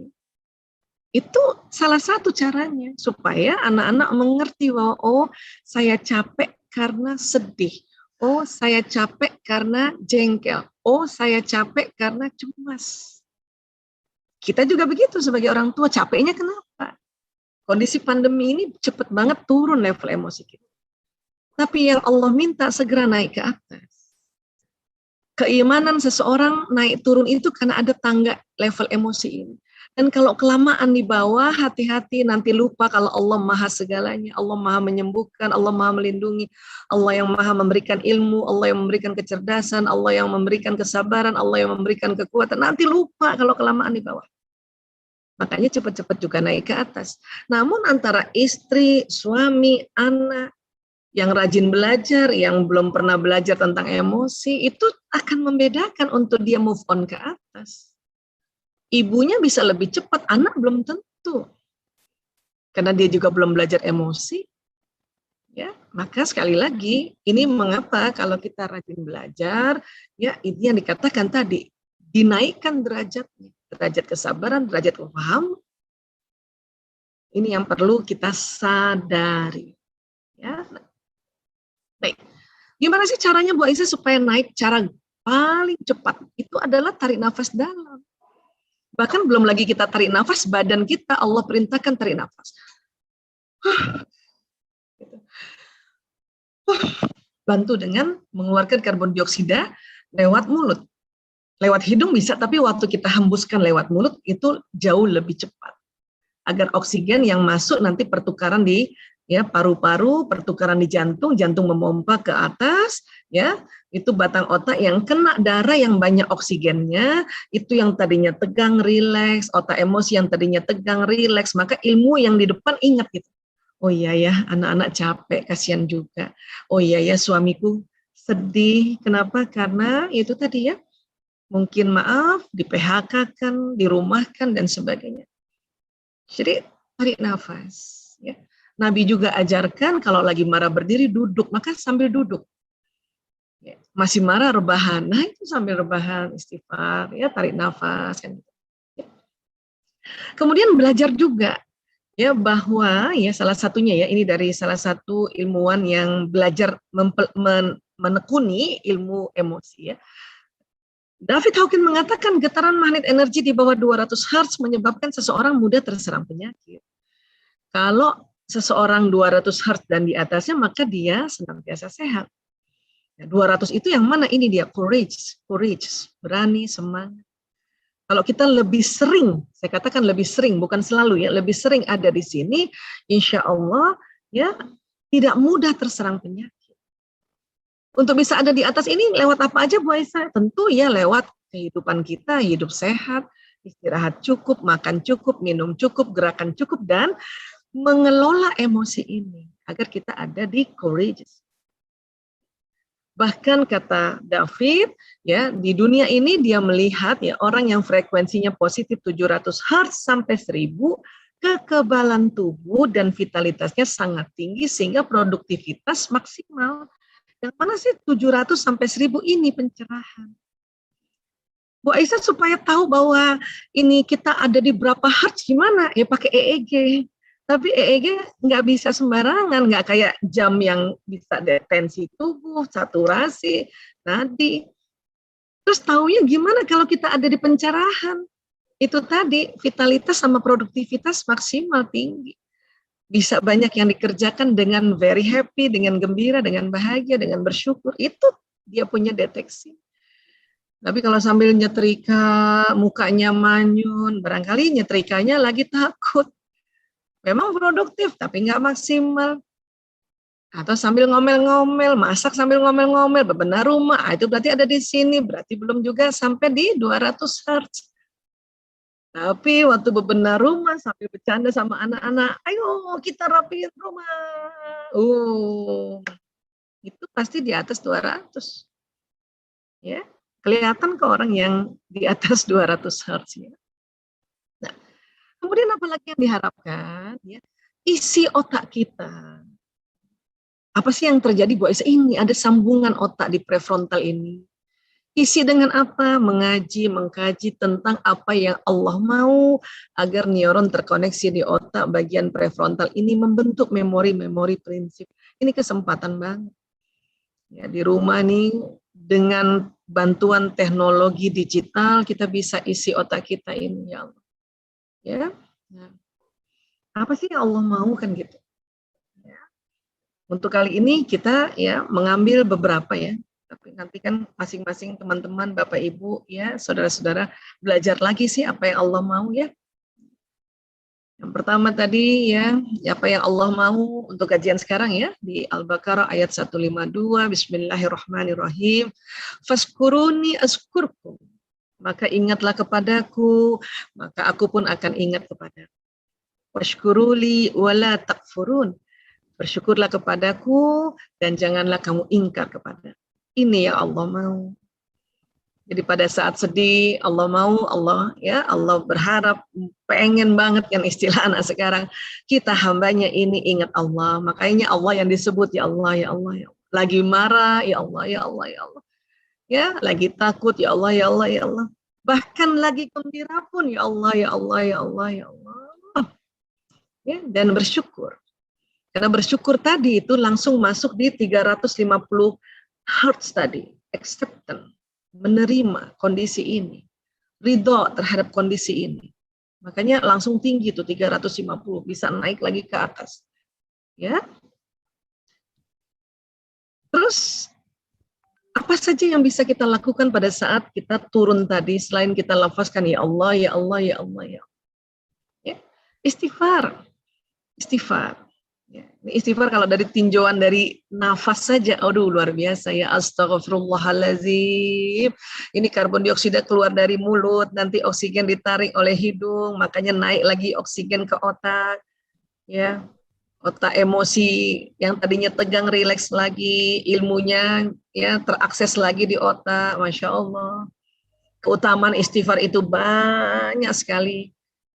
Itu salah satu caranya supaya anak-anak mengerti bahwa oh saya capek karena sedih, oh saya capek karena jengkel, oh saya capek karena cemas. Kita juga begitu sebagai orang tua, capeknya kenapa? Kondisi pandemi ini cepat banget turun level emosi kita. Tapi yang Allah minta segera naik ke atas. Keimanan seseorang naik turun itu karena ada tangga level emosi ini. Dan kalau kelamaan di bawah, hati-hati nanti lupa kalau Allah maha segalanya, Allah maha menyembuhkan, Allah maha melindungi, Allah yang maha memberikan ilmu, Allah yang memberikan kecerdasan, Allah yang memberikan kesabaran, Allah yang memberikan kekuatan. Nanti lupa kalau kelamaan di bawah. Makanya cepat-cepat juga naik ke atas. Namun antara istri, suami, anak, Yang rajin belajar, yang belum pernah belajar tentang emosi, itu akan membedakan untuk dia move on ke atas. Ibunya bisa lebih cepat, anak belum tentu. Karena dia juga belum belajar emosi. Ya, maka sekali lagi, ini mengapa kalau kita rajin belajar, ya ini yang dikatakan tadi, dinaikkan derajatnya, derajat kesabaran, derajat pemahaman. Ini yang perlu kita sadari. Ya, baik. Gimana sih caranya Bu Aisyah supaya naik? Cara paling cepat itu adalah tarik nafas dalam. Bahkan belum lagi kita tarik nafas, badan kita Allah perintahkan tarik nafas. Bantu dengan mengeluarkan karbon dioksida lewat mulut. Lewat hidung bisa, tapi waktu kita hembuskan lewat mulut itu jauh lebih cepat. Agar oksigen yang masuk nanti pertukaran di ya paru-paru, pertukaran di jantung, jantung memompa ke atas, ya itu batang otak yang kena darah yang banyak oksigennya, itu yang tadinya tegang, rileks, otak emosi yang tadinya tegang, rileks, maka ilmu yang di depan ingat gitu. Oh iya ya, anak-anak capek, kasihan juga. Oh iya ya, suamiku sedih. Kenapa? Karena itu tadi ya, mungkin maaf, di PHK-kan, dirumahkan, dan sebagainya. Jadi tarik nafas. Ya. Nabi juga ajarkan kalau lagi marah berdiri, duduk, maka sambil duduk. Ya. Masih marah, rebahan. Nah itu sambil rebahan, istighfar, ya tarik nafas. Kan. Ya. Kemudian belajar juga. Ya bahwa ya salah satunya ya ini dari salah satu ilmuwan yang belajar menekuni ilmu emosi ya. David Hawkins mengatakan getaran magnet energi di bawah 200 Hz menyebabkan seseorang mudah terserang penyakit. Kalau seseorang 200 Hz dan di atasnya maka dia senantiasa sehat. 200 itu yang mana? Ini dia courage, berani, semangat. Kalau kita lebih sering, saya katakan lebih sering, bukan selalu ya, lebih sering ada di sini, insya Allah ya tidak mudah terserang penyakit. Untuk bisa ada di atas ini lewat apa aja Bu Aisyah? Tentu ya lewat kehidupan kita, hidup sehat, istirahat cukup, makan cukup, minum cukup, gerakan cukup, dan mengelola emosi ini agar kita ada di courageous. Bahkan kata David, ya di dunia ini dia melihat ya orang yang frekuensinya positif 700 Hz sampai 1000, kekebalan tubuh dan vitalitasnya sangat tinggi sehingga produktivitas maksimal. Yang mana sih 700 sampai 1000 ini pencerahan. Bu Aisyah supaya tahu bahwa ini kita ada di berapa hertz gimana? Ya pakai EEG. Tapi EEG nggak bisa sembarangan, nggak kayak jam yang bisa tensi tubuh, saturasi, nadi. Terus taunya gimana kalau kita ada di pencerahan? Itu tadi vitalitas sama produktivitas maksimal tinggi. Bisa banyak yang dikerjakan dengan very happy, dengan gembira, dengan bahagia, dengan bersyukur. Itu dia punya deteksi. Tapi kalau sambil nyetrika, mukanya manyun, barangkali nyetrikanya lagi takut. Memang produktif, tapi nggak maksimal. Atau sambil ngomel-ngomel, masak sambil ngomel-ngomel, bebenah rumah. Itu berarti ada di sini, berarti belum juga sampai di 200 Hz. Tapi waktu bebenah rumah sambil bercanda sama anak-anak, ayo kita rapiin rumah. Itu pasti di atas 200. Ya, kelihatan ke orang yang di atas 200 Hz ya. Nah, kemudian apalagi yang diharapkan ya? Isi otak kita. Apa sih yang terjadi Bu Aisyah? Ini ada sambungan otak di prefrontal ini. Isi dengan apa? Mengaji, mengkaji tentang apa yang Allah mau agar neuron terkoneksi di otak bagian prefrontal ini membentuk memori-memori prinsip. Ini kesempatan banget. Ya, di rumah nih dengan bantuan teknologi digital kita bisa isi otak kita ini ya Allah. Ya. Nah, apa sih yang Allah mau kan gitu. Ya. Untuk kali ini kita ya mengambil beberapa ya. Tapi nanti kan masing-masing teman-teman, Bapak Ibu, ya saudara-saudara belajar lagi sih apa yang Allah mau ya. Yang pertama tadi ya, apa yang Allah mau untuk kajian sekarang ya di Al-Baqarah ayat 152, Bismillahirrahmanirrahim. Faskuruni askurkum. Maka ingatlah kepadaku, maka aku pun akan ingat kepadamu. Washkuruli wala takfurun. Bersyukurlah kepadaku dan janganlah kamu ingkar kepada. Ini yang Allah mau. Jadi pada saat sedih Allah mau, Allah berharap, pengen banget yang istilah anak sekarang, kita hambanya ini ingat Allah. Makanya Allah yang disebut ya Allah ya Allah ya Allah. Lagi marah ya Allah ya Allah ya Allah. Ya, lagi takut ya Allah ya Allah ya Allah. Bahkan lagi gembira pun ya Allah ya Allah ya Allah ya Allah. Ya, dan bersyukur. Karena bersyukur tadi itu langsung masuk di 350 hearts tadi, acceptance, menerima kondisi ini, ridho terhadap kondisi ini. Makanya langsung tinggi tuh 350, bisa naik lagi ke atas. Ya. Terus apa saja yang bisa kita lakukan pada saat kita turun tadi selain kita lafazkan ya Allah ya Allah ya Allah ya. Ya. Istighfar. Istighfar. Ya, ini istighfar kalau dari tinjauan dari nafas saja, aduh luar biasa ya, astagfirullahaladzim. Ini karbon dioksida keluar dari mulut, nanti oksigen ditarik oleh hidung, makanya naik lagi oksigen ke otak. Ya, otak emosi yang tadinya tegang rileks lagi, ilmunya ya terakses lagi di otak, masya Allah. Keutamaan istighfar itu banyak sekali.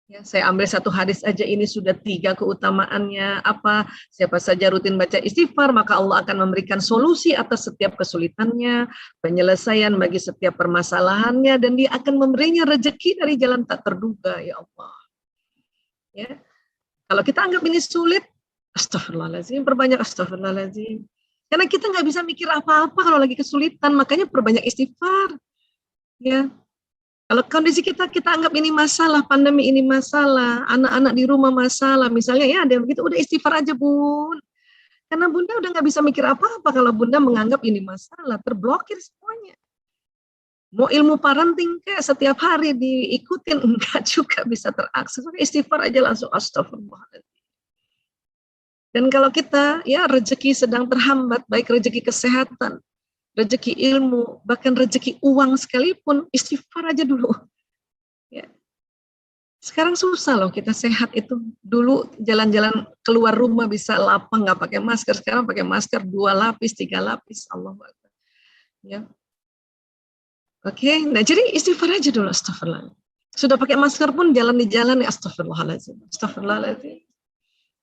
Ya, saya ambil satu hadis aja ini sudah 3 keutamaannya. Apa? Siapa saja rutin baca istighfar, maka Allah akan memberikan solusi atas setiap kesulitannya, penyelesaian bagi setiap permasalahannya, dan Dia akan memberinya rezeki dari jalan tak terduga, ya Allah. Ya. Kalau kita anggap ini sulit, astagfirullahaladzim, perbanyak astagfirullahaladzim. Karena kita nggak bisa mikir apa-apa kalau lagi kesulitan, makanya perbanyak istighfar. Ya. Kalau kondisi kita anggap ini masalah, pandemi ini masalah, anak-anak di rumah masalah, misalnya ya ada yang begitu, udah istighfar aja Bun. Karena Bunda udah nggak bisa mikir apa-apa kalau Bunda menganggap ini masalah, terblokir semuanya. Mau ilmu parenting kayak setiap hari diikutin, enggak juga bisa terakses. Istighfar aja langsung astagfirullahaladzim. Dan kalau kita ya rezeki sedang terhambat, baik rezeki kesehatan, rezeki ilmu, bahkan rezeki uang sekalipun, istighfar aja dulu. Ya. Sekarang susah loh kita sehat itu. Dulu jalan-jalan keluar rumah bisa lapang nggak pakai masker, sekarang pakai masker 2 lapis, 3 lapis. Allahu Akbar. Ya. Oke, nah jadi istighfar aja dulu, astagfirullah. Sudah pakai masker pun jalan di jalan ya astagfirullahaladzim. Astagfirullahaladzim.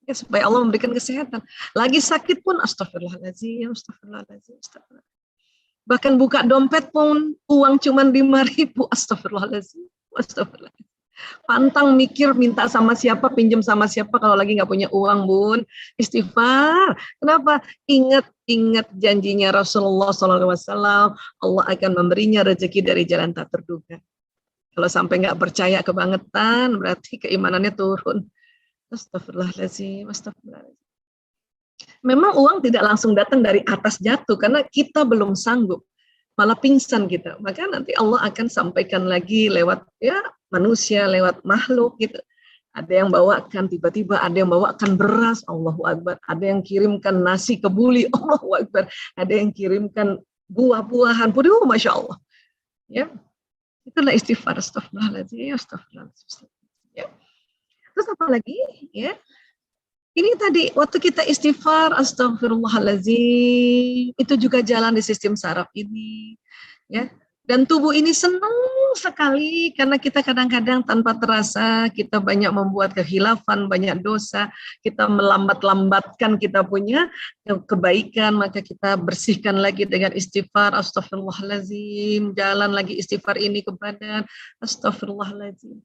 Ya, supaya Allah memberikan kesehatan. Lagi sakit pun astagfirullahaladzim, astagfirullahaladzim, astagfirullahaladzim. Bahkan buka dompet pun uang cuma 5.000, astagfirullahaladzim, astagfirullahaladzim. Pantang mikir minta sama siapa, pinjam sama siapa kalau lagi nggak punya uang, Bun. Istighfar. Kenapa? Ingat janjinya Rasulullah SAW, Allah akan memberinya rezeki dari jalan tak terduga. Kalau sampai nggak percaya kebangetan, berarti keimanannya turun. Astagfirullahaladzim, astagfirullahaladzim. Memang uang tidak langsung datang dari atas jatuh karena kita belum sanggup, malah pingsan kita. Maka nanti Allah akan sampaikan lagi lewat ya manusia, lewat makhluk gitu. Ada yang bawakan tiba-tiba, ada yang bawakan beras, Allahu Akbar. Ada yang kirimkan nasi kebuli, Allahu Akbar. Ada yang kirimkan buah-buahan, masya Allah. Ya, itulah istighfar, astagfirullahaladzim, astagfirullahaladzim. Ya. Terus apa lagi? Ya. Ini tadi, waktu kita istighfar, astagfirullahaladzim, itu juga jalan di sistem saraf ini. Ya. Dan tubuh ini senang sekali, karena kita kadang-kadang tanpa terasa, kita banyak membuat kehilafan, banyak dosa, kita melambat-lambatkan kita punya kebaikan, maka kita bersihkan lagi dengan istighfar, astagfirullahaladzim, jalan lagi istighfar ini ke badan, astagfirullahaladzim.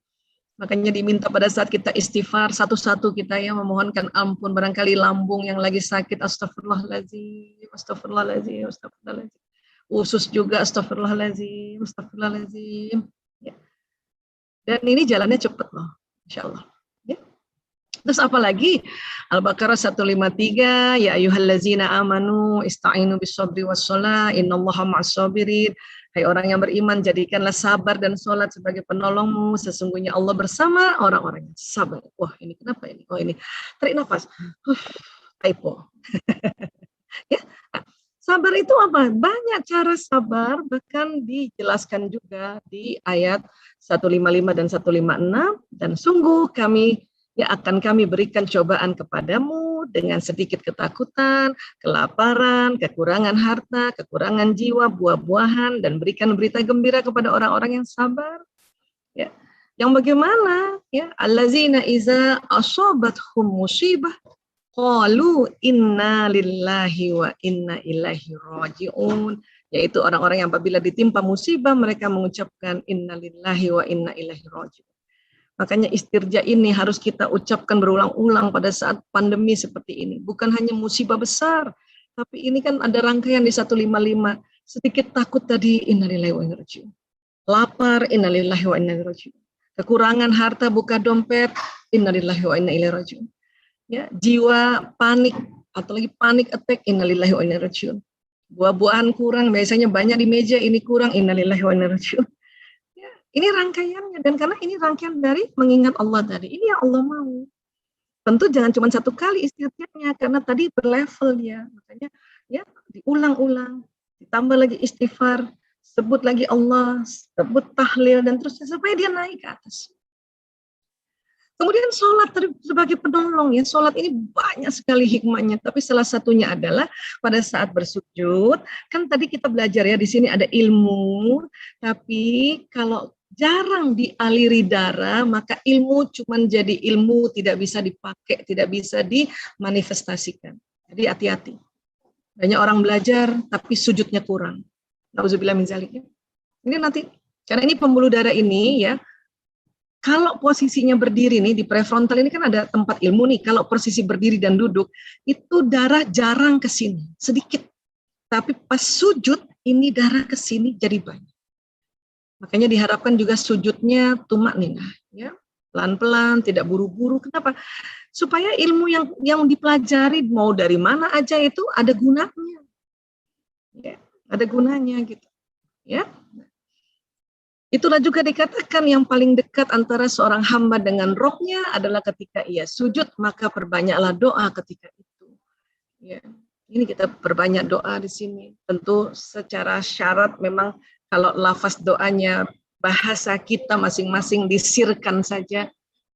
Makanya diminta pada saat kita istighfar, satu-satu kita ya memohonkan ampun. Barangkali lambung yang lagi sakit, astagfirullahaladzim, astagfirullahaladzim, astagfirullahaladzim. Usus juga, astagfirullahaladzim, astagfirullahaladzim. Ya. Dan ini jalannya cepat loh, insya Allah. Ya. Terus apa lagi? Al-Baqarah 153, ya ayyuhallazina amanu ista'inu bis-sabri was-shalah, innallaha ma'as-sabirin. Hai orang yang beriman, jadikanlah sabar dan sholat sebagai penolongmu. Sesungguhnya Allah bersama orang-orang yang sabar. Wah, ini kenapa ini? Oh, ini tarik nafas. Typo. Ya, sabar itu apa? Banyak cara sabar, bahkan dijelaskan juga di ayat 155 dan 156. Dan sungguh kami ya akan kami berikan cobaan kepadamu dengan sedikit ketakutan, kelaparan, kekurangan harta, kekurangan jiwa, buah-buahan, dan berikan berita gembira kepada orang-orang yang sabar. Ya. Yang bagaimana? Ya, allazina iza asobathum musibah qalu inna lillahi wa inna ilaihi raji'un. Yaitu orang-orang yang apabila ditimpa musibah mereka mengucapkan inna lillahi wa inna ilaihi raji'un. Makanya istirja ini harus kita ucapkan berulang-ulang pada saat pandemi seperti ini. Bukan hanya musibah besar, tapi ini kan ada rangkaian di 155. Sedikit takut tadi, innalillahi wa inna ilaihi raji'un. Lapar, innalillahi wa inna ilaihi raji'un. Kekurangan harta, buka dompet, innalillahi wa inna ilaihi raji'un. Ya, jiwa panik, atau lagi panik attack, innalillahi wa inna ilaihi raji'un. Buah-buahan kurang, biasanya banyak di meja, ini kurang, innalillahi wa inna ilaihi raji'un. Ini rangkaiannya, dan karena ini rangkaian dari mengingat Allah tadi. Ini yang Allah mau. Tentu jangan cuma satu kali istighfarnya, karena tadi berlevel ya. Makanya ya diulang-ulang, ditambah lagi istighfar, sebut lagi Allah, sebut tahlil, dan terusnya supaya dia naik ke atas. Kemudian sholat sebagai penolong ya. Sholat ini banyak sekali hikmahnya, tapi salah satunya adalah pada saat bersujud. Kan tadi kita belajar ya, di sini ada ilmu, tapi kalau jarang dialiri darah, maka ilmu cuma jadi ilmu, tidak bisa dipakai, tidak bisa dimanifestasikan. Jadi hati-hati. Banyak orang belajar, tapi sujudnya kurang. Nauzubillah min dzalik. Ini nanti, karena ini pembuluh darah ini ya, kalau posisinya berdiri nih, di prefrontal ini kan ada tempat ilmu nih, kalau posisi berdiri dan duduk, itu darah jarang ke sini, sedikit. Tapi pas sujud, ini darah ke sini jadi banyak. Makanya diharapkan juga sujudnya tumakninah, ya, pelan-pelan, tidak buru-buru. Kenapa? Supaya ilmu yang dipelajari mau dari mana aja itu ada gunanya, ya, ada gunanya gitu, ya. Itulah juga dikatakan yang paling dekat antara seorang hamba dengan rohnya adalah ketika ia sujud, maka perbanyaklah doa ketika itu. Ya, ini kita perbanyak doa di sini. Tentu secara syarat memang kalau lafaz doanya bahasa kita masing-masing disirkan saja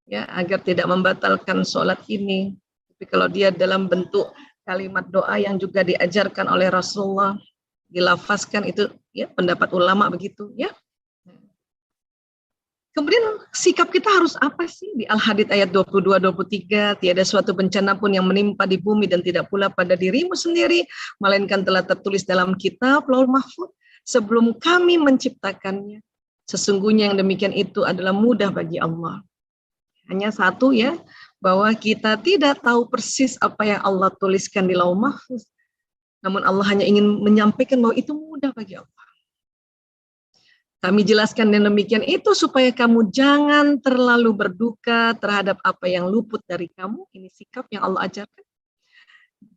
ya agar tidak membatalkan sholat ini. Tapi kalau dia dalam bentuk kalimat doa yang juga diajarkan oleh Rasulullah dilafazkan itu ya pendapat ulama begitu ya. Kemudian sikap kita harus apa sih? Di Al-Hadid ayat 22-23, tiada suatu bencana pun yang menimpa di bumi dan tidak pula pada dirimu sendiri, melainkan telah tertulis dalam kitab Lauhul Mahfuz sebelum kami menciptakannya. Sesungguhnya yang demikian itu adalah mudah bagi Allah. Hanya satu ya, bahwa kita tidak tahu persis apa yang Allah tuliskan di Lauhul Mahfuz. Namun Allah hanya ingin menyampaikan bahwa itu mudah bagi Allah. Kami jelaskan dan demikian itu supaya kamu jangan terlalu berduka terhadap apa yang luput dari kamu. Ini sikap yang Allah ajarkan.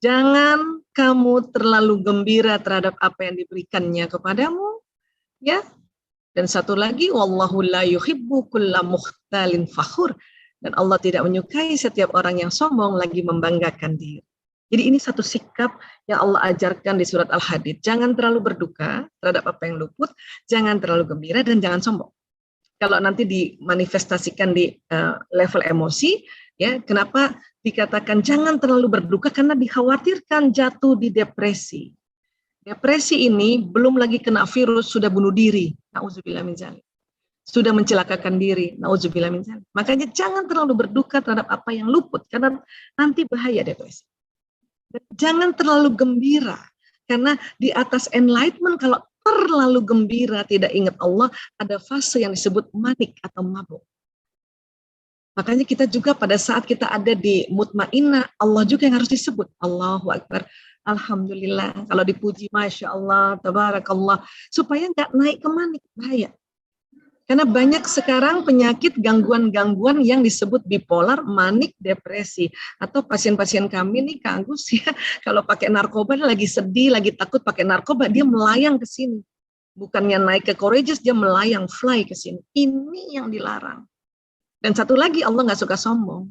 Jangan kamu terlalu gembira terhadap apa yang diberikannya kepadamu. Ya. Dan satu lagi, wallahu la yuhibbu kulla mukhtalin fakhur. Dan Allah tidak menyukai setiap orang yang sombong lagi membanggakan diri. Jadi ini satu sikap yang Allah ajarkan di surat Al-Hadid. Jangan terlalu berduka terhadap apa yang luput, jangan terlalu gembira, dan jangan sombong. Kalau nanti dimanifestasikan di level emosi, ya kenapa dikatakan jangan terlalu berduka? Karena dikhawatirkan jatuh di depresi. Depresi ini belum lagi kena virus, sudah bunuh diri. Nauzubillah min dzalik. Sudah mencelakakan diri. Nauzubillah min dzalik. Makanya jangan terlalu berduka terhadap apa yang luput, karena nanti bahaya depresi. Jangan terlalu gembira, karena di atas enlightenment kalau terlalu gembira tidak ingat Allah, ada fase yang disebut manik atau mabuk. Makanya kita juga pada saat kita ada di mutmainnah, Allah juga yang harus disebut. Allahu Akbar, Alhamdulillah, kalau dipuji Masya Allah, Tabarakallah, supaya nggak naik ke manik, bahaya. Karena banyak sekarang penyakit gangguan-gangguan yang disebut bipolar, manik, depresi. Atau pasien-pasien kami nih, Kak Agus ya, kalau pakai narkoba, dia lagi sedih, lagi takut pakai narkoba, dia melayang ke sini. Bukannya naik ke courageous, dia melayang, fly ke sini. Ini yang dilarang. Dan satu lagi, Allah nggak suka sombong.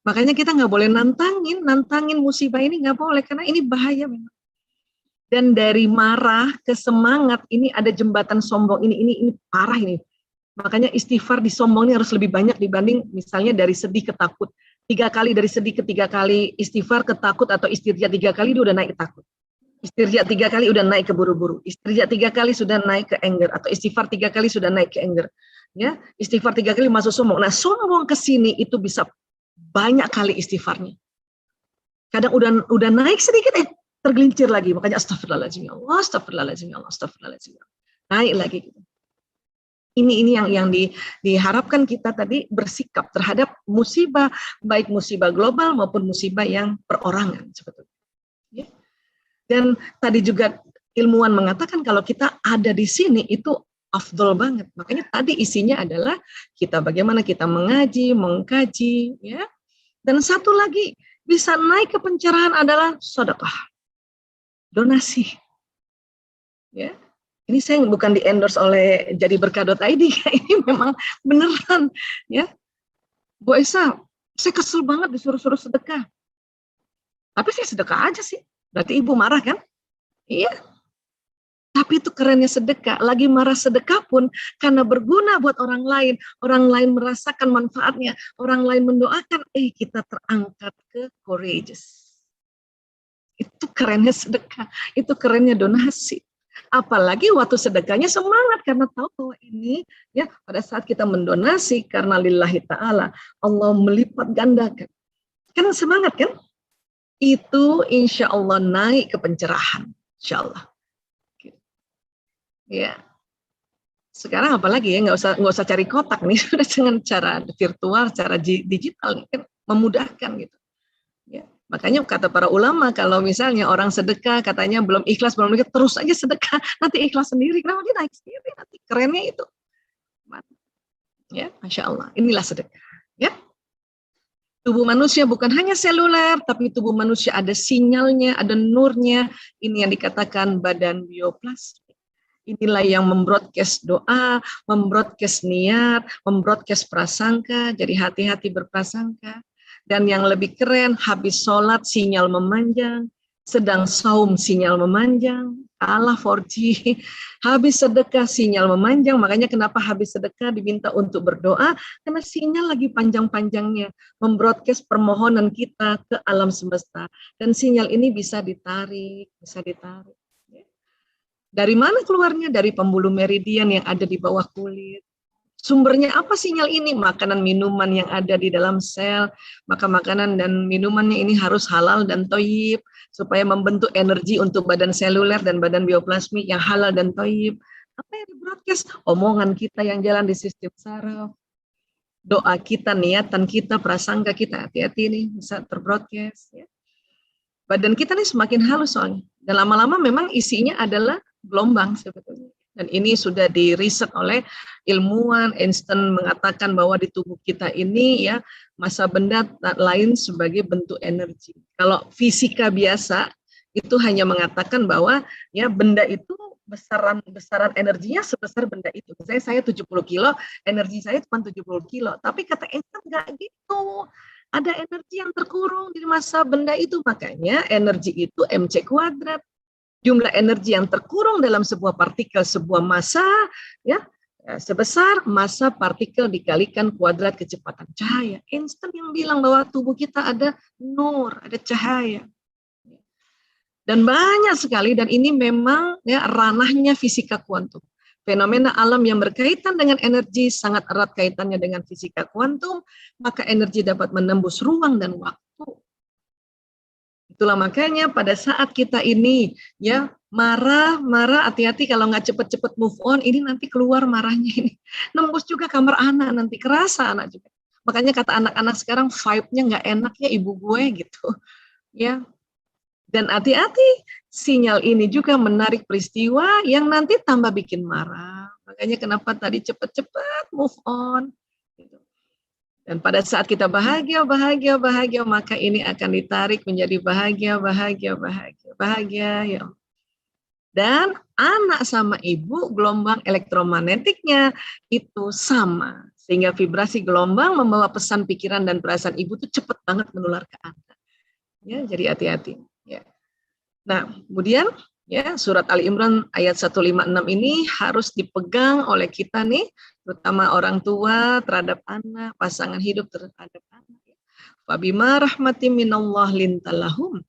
Makanya kita nggak boleh nantangin musibah ini, nggak boleh, karena ini bahaya memang. Dan dari marah ke semangat, ini ada jembatan sombong, ini parah ini. Makanya istighfar di sombong ini harus lebih banyak dibanding misalnya dari sedih ke takut. 3 kali dari sedih ke 3 kali istighfar ke takut, atau istirja 3 kali dia udah naik ke takut. Istirja 3 kali udah naik ke buru-buru. Istirja 3 kali sudah naik ke anger, atau istighfar 3 kali sudah naik ke anger. Ya, istighfar 3 kali masuk sombong. Nah, sombong ke sini itu bisa banyak kali istighfarnya. Kadang udah naik sedikit, tergelincir lagi. Makanya astagfirullahaladzim ya Allah, astagfirullahaladzim ya Allah, astagfirullahaladzim ya Allah. Naik lagi gitu. Ini yang diharapkan kita tadi bersikap terhadap musibah, baik musibah global maupun musibah yang perorangan sebetulnya. Ya. Dan tadi juga ilmuwan mengatakan kalau kita ada di sini itu afdol banget. Makanya tadi isinya adalah kita bagaimana kita mengaji, mengkaji, ya. Dan satu lagi bisa naik ke pencerahan adalah sedekah, donasi, ya. Ini saya bukan di endorse oleh jadiberkah.id, ini memang beneran, ya. Bu Esa, saya kesel banget disuruh-suruh sedekah. Tapi saya sedekah aja sih. Berarti ibu marah kan? Iya. Tapi itu kerennya sedekah. Lagi marah sedekah pun karena berguna buat orang lain merasakan manfaatnya, orang lain mendoakan, kita terangkat ke courageous. Itu kerennya sedekah, itu kerennya donasi. Apalagi waktu sedekahnya semangat karena tahu bahwa ini ya pada saat kita mendonasi karena lillahi ta'ala, Allah melipat gandakan. Kan semangat kan? Itu insya Allah naik ke pencerahan, insya Allah. Ya. Sekarang apalagi ya nggak usah cari kotak nih, sudah dengan cara virtual, cara digital kan memudahkan gitu. Ya. Makanya kata para ulama kalau misalnya orang sedekah katanya belum ikhlas, terus aja sedekah, nanti ikhlas sendiri. Kenapa dia naik sendiri? Nanti kerennya itu. Ya, Masya Allah. Inilah sedekah. Ya. Tubuh manusia bukan hanya seluler, tapi tubuh manusia ada sinyalnya, ada nurnya. Ini yang dikatakan badan bioplastik. Inilah yang membroadcast doa, membroadcast niat, membroadcast prasangka. Jadi hati-hati berprasangka. Dan yang lebih keren, habis sholat sinyal memanjang, sedang saum sinyal memanjang, Allah 4G, habis sedekah sinyal memanjang. Makanya kenapa habis sedekah diminta untuk berdoa, karena sinyal lagi panjang-panjangnya, membroadcast permohonan kita ke alam semesta. Dan sinyal ini bisa ditarik, Dari mana keluarnya? Dari pembuluh meridian yang ada di bawah kulit. Sumbernya apa sinyal ini? Makanan minuman yang ada di dalam sel, maka makanan dan minumannya ini harus halal dan thayyib supaya membentuk energi untuk badan seluler dan badan bioplasmik yang halal dan thayyib. Apa yang di-broadcast? Omongan kita yang jalan di sistem saraf, doa kita, niatan kita, prasangka kita, hati-hati nih bisa ter-broadcast. Ya. Badan kita nih semakin halus soalnya, dan lama-lama memang isinya adalah gelombang sebetulnya. Dan ini sudah diriset oleh ilmuwan. Einstein mengatakan bahwa di tubuh kita ini ya massa benda lain sebagai bentuk energi. Kalau fisika biasa itu hanya mengatakan bahwa ya benda itu besaran energinya sebesar benda itu. Misalnya saya 70 kilo, energi saya cuma 70 kilo. Tapi kata Einstein enggak gitu. Ada energi yang terkurung di massa benda itu. Makanya energi itu mc kuadrat. Jumlah energi yang terkurung dalam sebuah partikel, sebuah massa, ya sebesar massa partikel dikalikan kuadrat kecepatan cahaya. Einstein yang bilang bahwa tubuh kita ada nur, ada cahaya. Dan banyak sekali, dan ini memang ya ranahnya fisika kuantum. Fenomena alam yang berkaitan dengan energi sangat erat kaitannya dengan fisika kuantum, maka energi dapat menembus ruang dan waktu. Itulah makanya pada saat kita ini ya marah, hati-hati kalau nggak cepet-cepet move on, ini nanti keluar marahnya ini. Nembus juga kamar anak, nanti kerasa anak juga. Makanya kata anak-anak sekarang vibe-nya nggak enak ya ibu gue gitu. Ya. Dan hati-hati, sinyal ini juga menarik peristiwa yang nanti tambah bikin marah. Makanya kenapa tadi cepet-cepet move on. Gitu. Dan pada saat kita bahagia, maka ini akan ditarik menjadi bahagia, ya. Dan anak sama ibu gelombang elektromagnetiknya itu sama. Sehingga vibrasi gelombang membawa pesan pikiran dan perasaan ibu itu cepat banget menular ke anak. Ya, jadi hati-hati. Ya. Nah, kemudian ya surat Ali Imran ayat 156 ini harus dipegang oleh kita nih, terutama orang tua terhadap anak, pasangan hidup terhadap anak. Fabima rahmatim minallah lintalahum.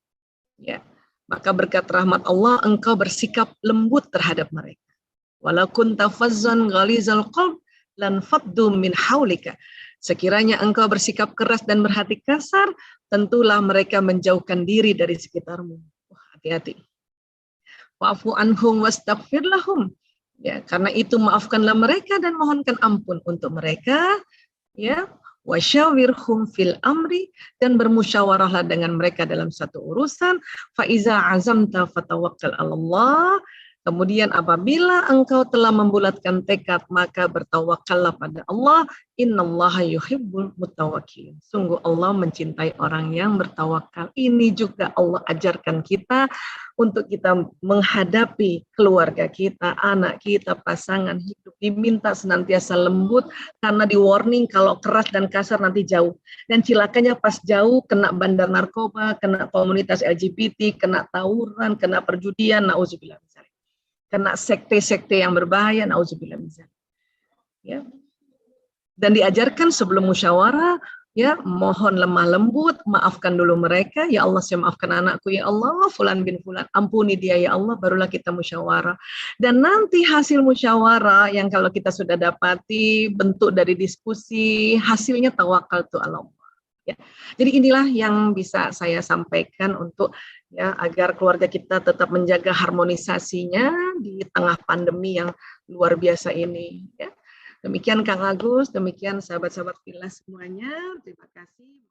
Ya. Maka berkat rahmat Allah engkau bersikap lembut terhadap mereka. Walau kunta fazzan ghalizal qalb lan faddu min haulika. Sekiranya engkau bersikap keras dan berhati kasar, tentulah mereka menjauhkan diri dari sekitarmu. Wah, hati-hati. Wa'fu anhum wastaghfir lahum. Ya, karena itu maafkanlah mereka dan mohonkan ampun untuk mereka, ya. Wasyawirhum fil amri, dan bermusyawarahlah dengan mereka dalam satu urusan. Fa iza azamta fatawakkal 'alallah. Kemudian apabila engkau telah membulatkan tekad, maka bertawakallah pada Allah. Innallaha yuhibbul mutawakkilin. Sungguh Allah mencintai orang yang bertawakal. Ini juga Allah ajarkan kita untuk kita menghadapi keluarga kita, anak kita, pasangan hidup. Diminta senantiasa lembut, karena di warning kalau keras dan kasar nanti jauh. Dan cilakanya pas jauh kena bandar narkoba, kena komunitas LGBT, kena tawuran, kena perjudian, na'udzubillah misalnya. Kena sekte-sekte yang berbahaya, na'udzubillah misalnya. Ya. Dan diajarkan sebelum musyawarah, ya, mohon lemah lembut, maafkan dulu mereka. Ya Allah, saya maafkan anakku, ya Allah, fulan bin fulan, ampuni dia ya Allah, barulah kita musyawarah. Dan nanti hasil musyawarah yang kalau kita sudah dapati bentuk dari diskusi, hasilnya tawakal tu Allah. Ya. Jadi inilah yang bisa saya sampaikan untuk, ya, agar keluarga kita tetap menjaga harmonisasinya di tengah pandemi yang luar biasa ini. Ya. Demikian Kang Agus, demikian sahabat-sahabat Fillah semuanya. Terima kasih.